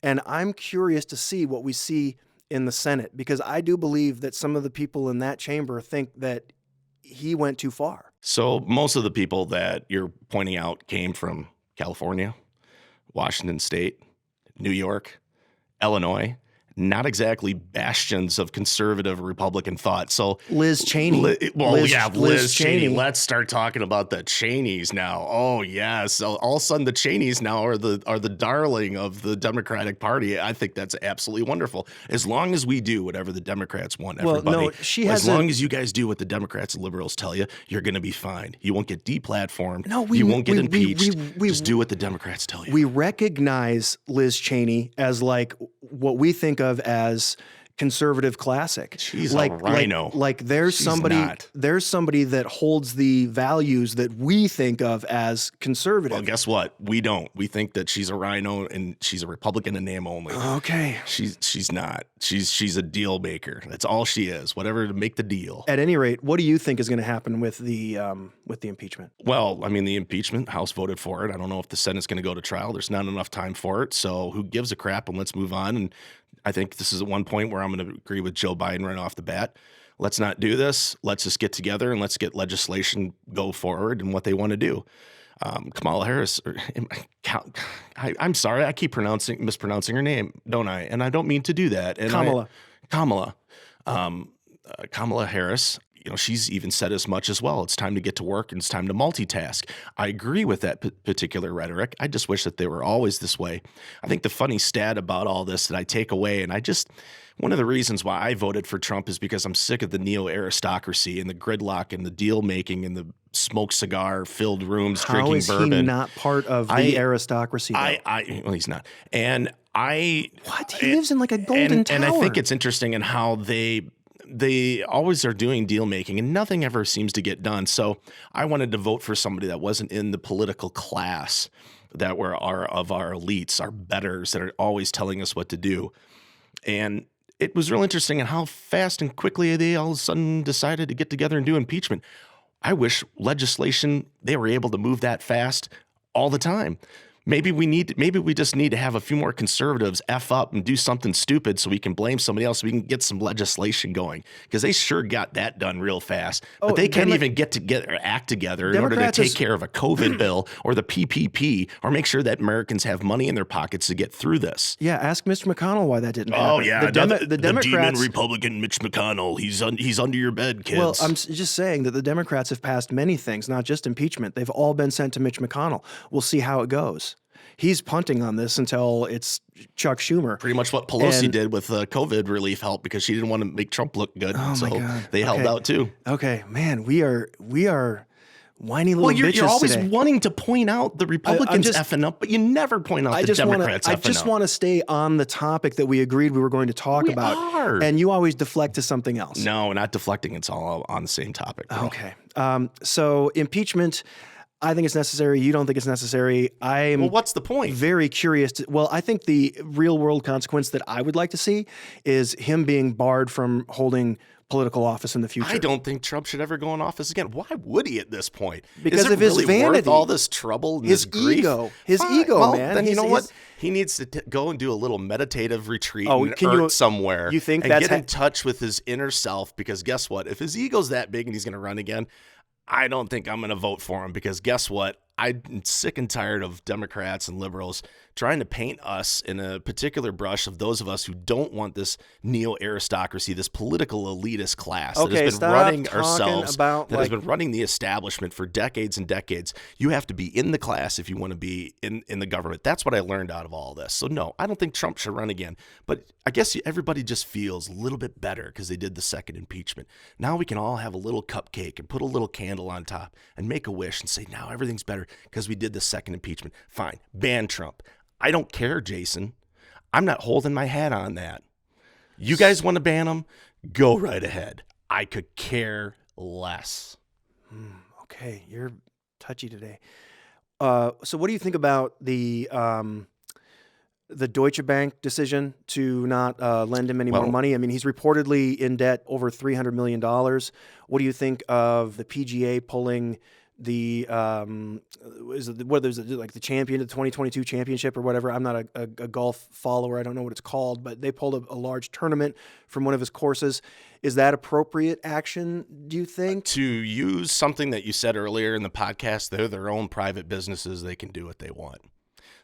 And I'm curious to see what we see in the Senate, because I do believe that some of the people in that chamber think that he went too far. So most of the people that you're pointing out came from California, Washington State, New York, Illinois. Not exactly bastions of conservative Republican thought. So Liz Cheney. Liz Cheney. Let's start talking about the Cheneys now. Oh yes, so all of a sudden the Cheneys now are the darling of the Democratic Party. I think that's absolutely wonderful. As long as we do whatever the Democrats want, everybody. As long as you guys do what the Democrats and liberals tell you, you're going to be fine. You won't get deplatformed. No, you won't get impeached. Just do what the Democrats tell you. We recognize Liz Cheney as like what we think of as conservative classic. She's a rhino. Like there's She's somebody not. There's somebody that holds the values that we think of as conservative. Well, guess what? We don't. We think that she's a rhino and she's a Republican in name only. Okay. She's not. She's a deal maker. That's all she is. Whatever to make the deal. At any rate, what do you think is going to happen with the impeachment? Well, I mean, the impeachment, House voted for it. I don't know if the Senate's going to go to trial. There's not enough time for it. So who gives a crap? And let's move on. And I think this is at one point where I'm going to agree with Joe Biden right off the bat. Let's not do this. Let's just get together and let's get legislation go forward and what they want to do. Kamala Harris, I'm sorry, I keep mispronouncing her name, don't I? And I don't mean to do that. And Kamala Harris, you know, she's even said as much as well. It's time to get to work and it's time to multitask. I agree with that particular rhetoric. I just wish that they were always this way. I think the funny stat about all this that I take away, and one of the reasons why I voted for Trump is because I'm sick of the neo-aristocracy and the gridlock and the deal-making and the smoke cigar-filled rooms drinking bourbon. How is he not part of the aristocracy? Well, he's not. And What? He lives in like a golden tower. And I think it's interesting in how they always are doing deal making and nothing ever seems to get done. So I wanted to vote for somebody that wasn't in the political class that were of our elites, our betters that are always telling us what to do. And it was real interesting how fast and quickly they all of a sudden decided to get together and do impeachment. I wish legislation, they were able to move that fast all the time. Maybe we just need to have a few more conservatives F up and do something stupid so we can blame somebody else so we can get some legislation going. Because they sure got that done real fast. But they can't even act together in order to take care of a COVID bill or the PPP or make sure that Americans have money in their pockets to get through this. Yeah, ask Mr. McConnell why that didn't happen. Oh, yeah. The Democrats, demon Republican Mitch McConnell. He's under your bed, kids. Well, I'm just saying that the Democrats have passed many things, not just impeachment. They've all been sent to Mitch McConnell. We'll see how it goes. He's punting on this until it's Chuck Schumer. Pretty much what Pelosi did with COVID relief help because she didn't want to make Trump look good. Oh so my God. they held out too. Okay, man, we are whiny little bitches you're always today. wanting to point out the Republicans effing up, but you never point out the Democrats effing up. I just want to stay on the topic that we agreed we were going to talk about. And you always deflect to something else. No, not deflecting. It's all on the same topic. Bro. Okay. So impeachment, I think it's necessary. You don't think it's necessary. Well, what's the point? Very curious. I think the real world consequence that I would like to see is him being barred from holding political office in the future. I don't think Trump should ever go in office again. Why would he at this point? Because Is it of his really vanity, worth all this trouble, and his grief? ego, his Fine. ego, well, man. Then you know what? He needs to go and do a little meditative retreat somewhere. You think and that's get in touch with his inner self? Because guess what? If his ego's that big and he's going to run again, I don't think I'm going to vote for him. Because guess what? I'm sick and tired of Democrats and liberals trying to paint us in a particular brush of those of us who don't want this neo-aristocracy, this political elitist class that has been running ourselves, has been running the establishment for decades and decades. You have to be in the class if you want to be in the government. That's what I learned out of all this. So no, I don't think Trump should run again. But I guess everybody just feels a little bit better because they did the second impeachment. Now we can all have a little cupcake and put a little candle on top and make a wish and say, now everything's better because we did the second impeachment. Fine, ban Trump. I don't care, Jason. I'm not holding my hat on that. You guys want to ban him? Go right ahead. I could care less. Okay, you're touchy today. So what do you think about the Deutsche Bank decision to not lend him any more money? I mean, he's reportedly in debt over $300 million. What do you think of the PGA pulling the the champion of the 2022 championship or whatever? I'm not a golf follower. I don't know what it's called, but they pulled a large tournament from one of his courses. Is that appropriate action, do you think? To use something that you said earlier in the podcast, they're their own private businesses. They can do what they want.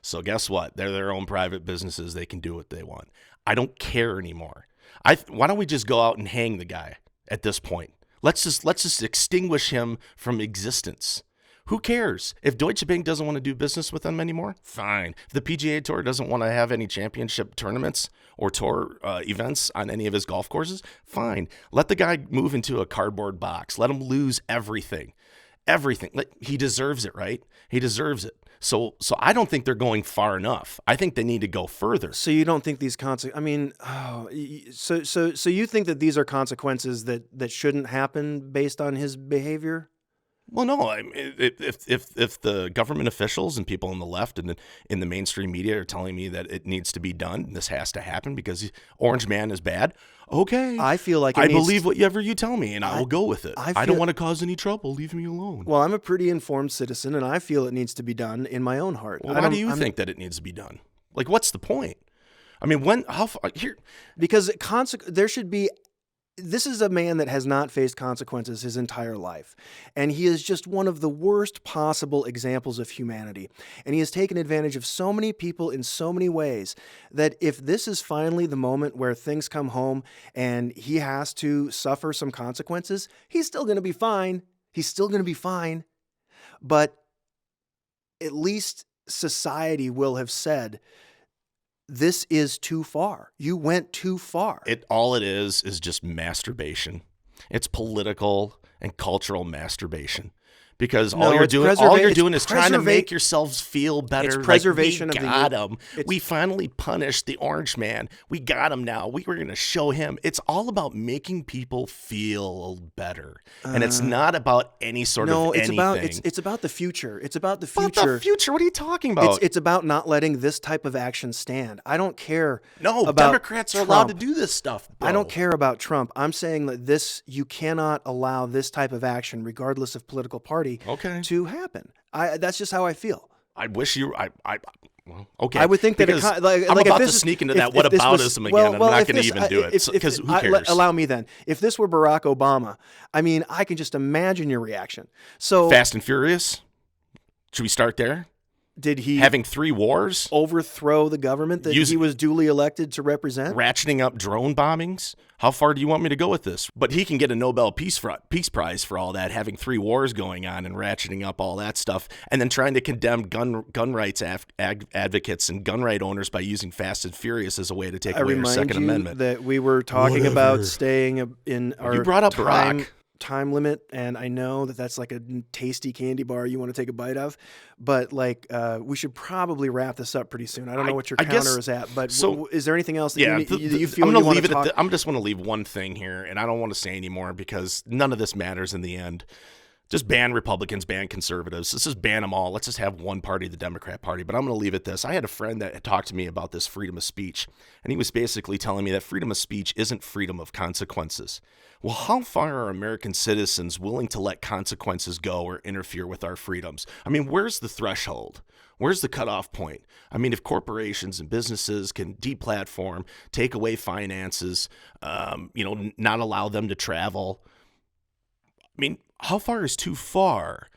So guess what? They're their own private businesses. They can do what they want. I don't care anymore. Why don't we just go out and hang the guy at this point? Let's just extinguish him from existence. Who cares? If Deutsche Bank doesn't want to do business with them anymore, fine. If the PGA Tour doesn't want to have any championship tournaments or tour events on any of his golf courses, fine. Let the guy move into a cardboard box. Let him lose everything. Everything. He deserves it, right? He deserves it. So I don't think they're going far enough. I think they need to go further. So you don't think these so you think that these are consequences that shouldn't happen based on his behavior? Well, no. I mean, if the government officials and people on the left and in the mainstream media are telling me that it needs to be done, this has to happen because Orange Man is bad. Okay, I feel like I believe whatever you tell me, and I will go with it. I don't want to cause any trouble. Leave me alone. Well, I'm a pretty informed citizen, and I feel it needs to be done in my own heart. Well, why do you think that it needs to be done? Like, what's the point? I mean, how far here? Because there should be. This is a man that has not faced consequences his entire life, and he is just one of the worst possible examples of humanity. And he has taken advantage of so many people in so many ways that if this is finally the moment where things come home and he has to suffer some consequences, he's still going to be fine. He's still going to be fine. But at least society will have said, this is too far. You went too far. All it is just masturbation. It's political and cultural masturbation Because No, all you're it's doing is trying to make yourselves feel better. It's preservation like, of we the got him. We finally punished the orange man. We got him now. We were going to show him. It's all about making people feel better, and it's not about any sort of anything. It's about the future. It's about the About future. the future? What are you talking about? It's about not letting this type of action stand. I don't care. No, about Democrats are Trump. allowed to do this stuff, bro. I don't care about Trump. I'm saying that you cannot allow this type of action, regardless of political party, to happen. That's just how I feel. I wish you. Well, okay. I would think that because I'm about to sneak into that whataboutism again. I'm not going to even do it because who cares? Allow me then. If this were Barack Obama, I mean, I can just imagine your reaction. So Fast and Furious. Should we start there? Did he having 3 wars, overthrow the government that he was duly elected to represent? Ratcheting up drone bombings? How far do you want me to go with this? But he can get a Nobel Peace Prize for all that, having 3 wars going on and ratcheting up all that stuff, and then trying to condemn gun rights advocates and gun right owners by using Fast and Furious as a way to take away our Second Amendment. That we were talking about staying in our you brought up time limit, and I know that that's like a tasty candy bar you want to take a bite of, but like we should probably wrap this up pretty soon. I don't know what your counter is at, but is there anything else that you feel you want to talk? I'm just want to leave one thing here, and I don't want to say anymore because none of this matters in the end. Just ban Republicans, ban conservatives. Let's just ban them all. Let's just have one party, the Democrat Party. But I'm going to leave it this. I had a friend that had talked to me about this freedom of speech, and he was basically telling me that freedom of speech isn't freedom of consequences. Well, how far are American citizens willing to let consequences go or interfere with our freedoms? I mean, where's the threshold? Where's the cutoff point? I mean, if corporations and businesses can deplatform, take away finances, not allow them to travel, I mean, how far is too far?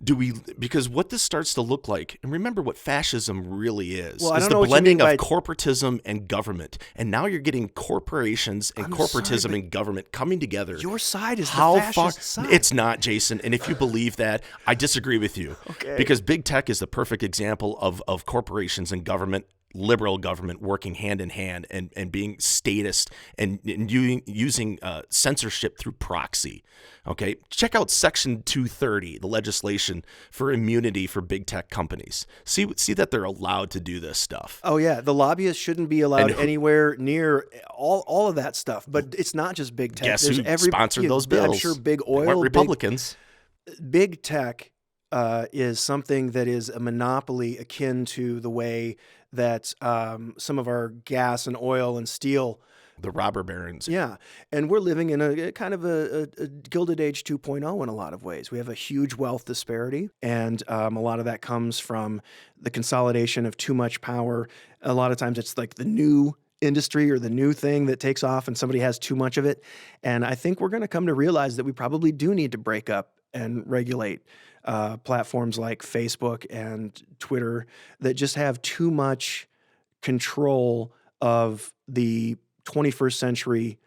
Because what this starts to look like, and remember what fascism really is the blending of corporatism and government. And now you're getting corporations and corporatism and government coming together. Your side is the fascist side. It's not, Jason. And if you believe that, I disagree with you. Okay. Because big tech is the perfect example of corporations and government, liberal government working hand in hand and being statist and using censorship through proxy. Okay, check out Section 230, the legislation for immunity for big tech companies. See that they're allowed to do this stuff. Oh yeah, the lobbyists shouldn't be allowed anywhere near all of that stuff. But it's not just big tech. Guess who sponsored those bills? I'm sure big oil, Republicans. Big tech is something that is a monopoly akin to the way that some of our gas and oil and steel, the robber barons. Yeah. And we're living in a kind of a Gilded Age 2.0 in a lot of ways. We have a huge wealth disparity, and a lot of that comes from the consolidation of too much power. A lot of times it's like the new industry or the new thing that takes off and somebody has too much of it. And I think we're going to come to realize that we probably do need to break up and regulate platforms like Facebook and Twitter that just have too much control of the 21st century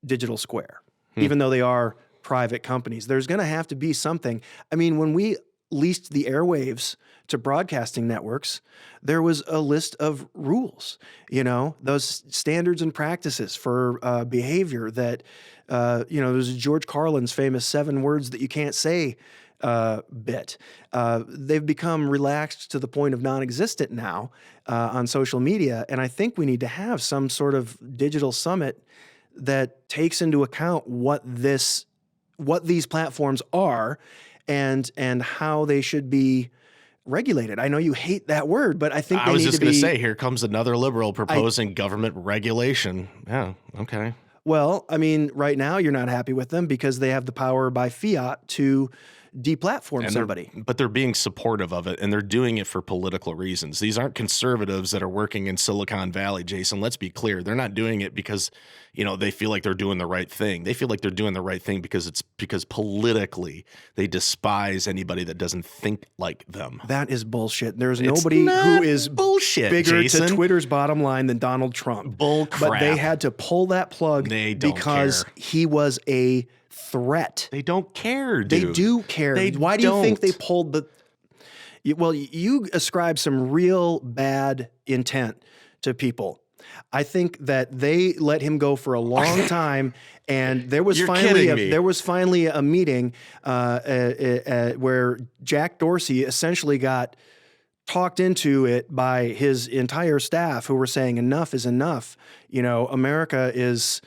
digital square, even though they are private companies. There's going to have to be something. I mean, when we leased the airwaves to broadcasting networks, there was a list of rules, those standards and practices for behavior that, there's George Carlin's famous 7 words that you can't say bit. They've become relaxed to the point of non-existent now on social media. And I think we need to have some sort of digital summit that takes into account what these platforms are and how they should be regulated. I know you hate that word, but I think I was just going to say, here comes another liberal proposing government regulation. Yeah, okay. Well, I mean, right now you're not happy with them because they have the power by fiat to deplatform somebody. But they're being supportive of it, and they're doing it for political reasons. These aren't conservatives that are working in Silicon Valley, Jason. Let's be clear. They're not doing it because, they feel like they're doing the right thing. They feel like they're doing the right thing because politically they despise anybody that doesn't think like them. That is bullshit. There's nobody who is bigger Jason. to Twitter's bottom line than Donald Trump. Bull crap. But they had to pull that plug because he was a threat. They don't care, dude. They do care. Why do you think they pulled the... Well, you ascribe some real bad intent to people. I think that they let him go for a long time, and there was You're finally kidding me. there was finally a meeting where Jack Dorsey essentially got talked into it by his entire staff, who were saying enough is enough. America is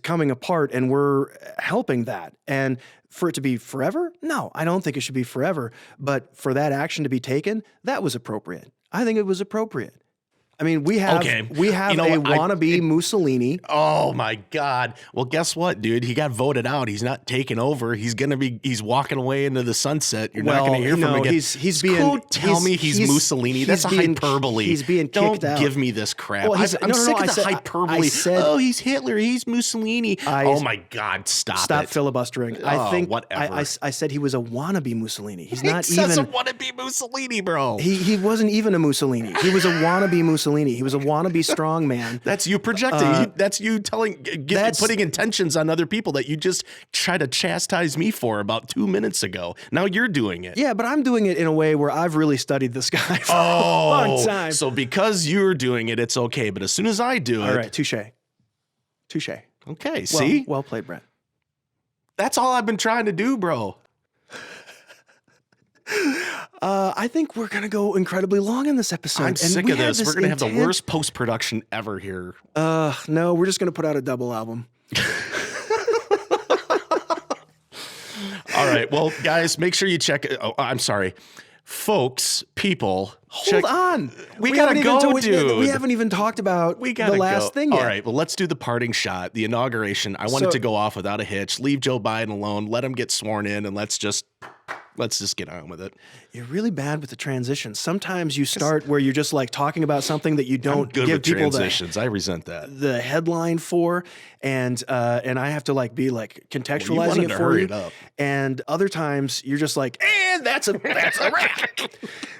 coming apart, and we're helping that. And for it to be forever? No, I don't think it should be forever. But for that action to be taken, that was appropriate. I think it was appropriate. I mean, we have Okay. a what? wannabe Mussolini. Oh my God. Well, guess what, dude? He got voted out. He's not taking over. He's walking away into the sunset. You're not going to hear from him again. He's being. Don't tell me he's Mussolini. That's a hyperbole. He's being kicked Don't out. give me this crap. Well, I'm sick of the hyperbole. I said, oh, he's Hitler. He's Mussolini. Oh my God. Stop it. filibustering. I think whatever. I said he was a wannabe Mussolini. He's not He doesn't even. want to be Mussolini, bro. He wasn't even a Mussolini. He was a wannabe Mussolini. He was a wannabe strong man. That's you projecting. That's you putting intentions on other people that you just try to chastise me for about 2 minutes ago. Now you're doing it. Yeah, but I'm doing it in a way where I've really studied this guy for a long time. So because you're doing it, it's okay. But as soon as I do it, All right, touche. okay. See, well played, Brent. that's all I've been trying to do, bro. I think we're gonna go incredibly long in this episode. I'm and sick we of had this. We're gonna have the worst post production ever here. No, we're just gonna put out a double album. All right. Well, guys, make sure you check. Oh, I'm sorry, folks, people. Hold on. We gotta haven't go, even dude. We haven't even talked about the last thing yet. All right, well, let's do the parting shot, the inauguration. I want it to go off without a hitch. Leave Joe Biden alone. Let him get sworn in, and let's just get on with it. You're really bad with the transitions. Sometimes you start where you're just like talking about something that you don't Good give with people transitions. I resent that. the headline for, and I have to like be like contextualizing wanted it to for hurry you. it up. And other times you're just like, and that's a wrap.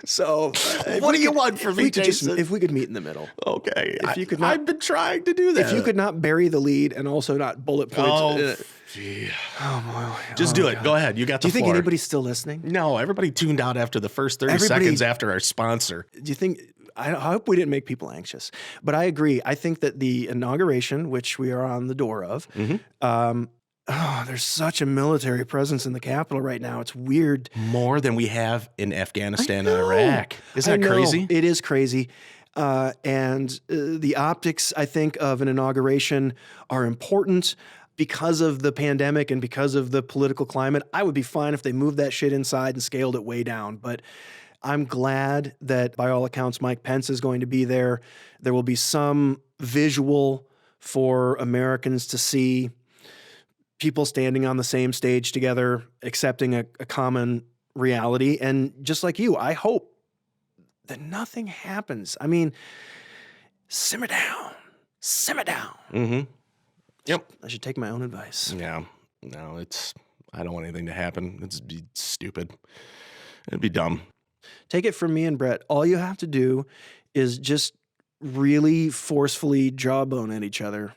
So What do you want from me, Jason? if we could meet in the middle. Okay. If you could not- I've been trying to do that. If you could not bury the lead and also not bullet points. Gee. Oh boy. Just do it. Go ahead. You got Do the you think floor. anybody's still listening? No, everybody tuned out after the first 30 Everybody- seconds after our sponsor. Do you think? I hope we didn't make people anxious, but I agree. I think that the inauguration, which we are on the door of, there's such a military presence in the Capitol right now. It's weird. More than we have in Afghanistan and know. Iraq. Isn't I that know. crazy? It is crazy. And the optics, I think, of an inauguration are important because of the pandemic and because of the political climate. I would be fine if they moved that shit inside and scaled it way down. But I'm glad that, by all accounts, Mike Pence is going to be there. There will be some visual for Americans to see, people standing on the same stage together, accepting a common reality. And just like you, I hope that nothing happens. I mean, simmer down. Mm-hmm. Yep. I should take my own advice. Yeah. No, I don't want anything to happen. It'd be stupid. It'd be dumb. Take it from me and Brett. All you have to do is just really forcefully jawbone at each other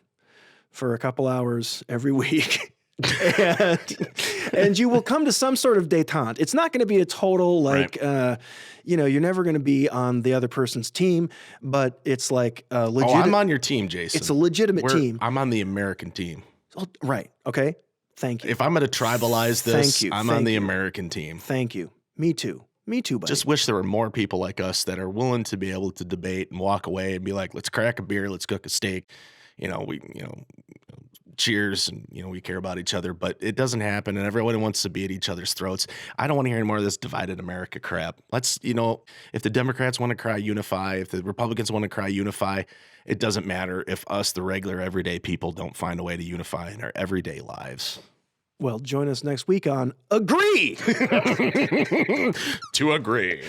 for a couple hours every week. and you will come to some sort of detente. It's not going to be a total you're never going to be on the other person's team, but it's like a legit. Oh, I'm on your team, Jason. It's a legitimate team. I'm on the American team. Oh, right. Okay. Thank you. If I'm going to tribalize this, Thank you. I'm Thank on the you. American team. Thank you. Me too. Me too, buddy. Just wish there were more people like us that are willing to be able to debate and walk away and be like, let's crack a beer, let's cook a steak. Cheers, and we care about each other, but it doesn't happen, and everyone wants to be at each other's throats. I don't want to hear any more of this divided America crap. Let's, if the Democrats want to cry unify, if the Republicans want to cry unify, it doesn't matter if us, the regular everyday people, don't find a way to unify in our everyday lives. Well, join us next week on Agree. To agree.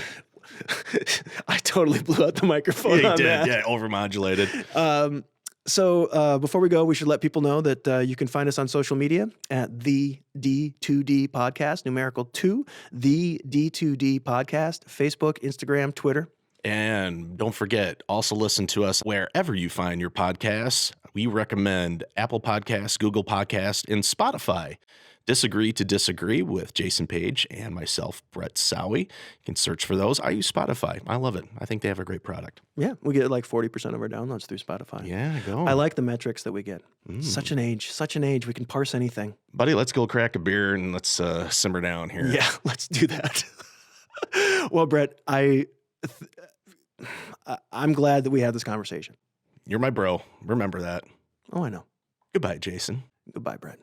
I totally blew out the microphone Yeah, on you did. that. Yeah, overmodulated. So before we go, we should let people know that you can find us on social media at the D2D podcast, numerical 2, the D2D podcast, Facebook, Instagram, Twitter. And don't forget, also listen to us wherever you find your podcasts. We recommend Apple Podcasts, Google Podcasts, and Spotify. Disagree to Disagree with Jason Page and myself, Brett Sowie. You can search for those. I use Spotify. I love it. I think they have a great product. Yeah, we get like 40% of our downloads through Spotify. Yeah, go. I like the metrics that we get. Such an age. We can parse anything. Buddy, let's go crack a beer and let's simmer down here. Yeah, let's do that. Well, Brett, I'm glad that we had this conversation. You're my bro. Remember that. Oh, I know. Goodbye, Jason. Goodbye, Brett.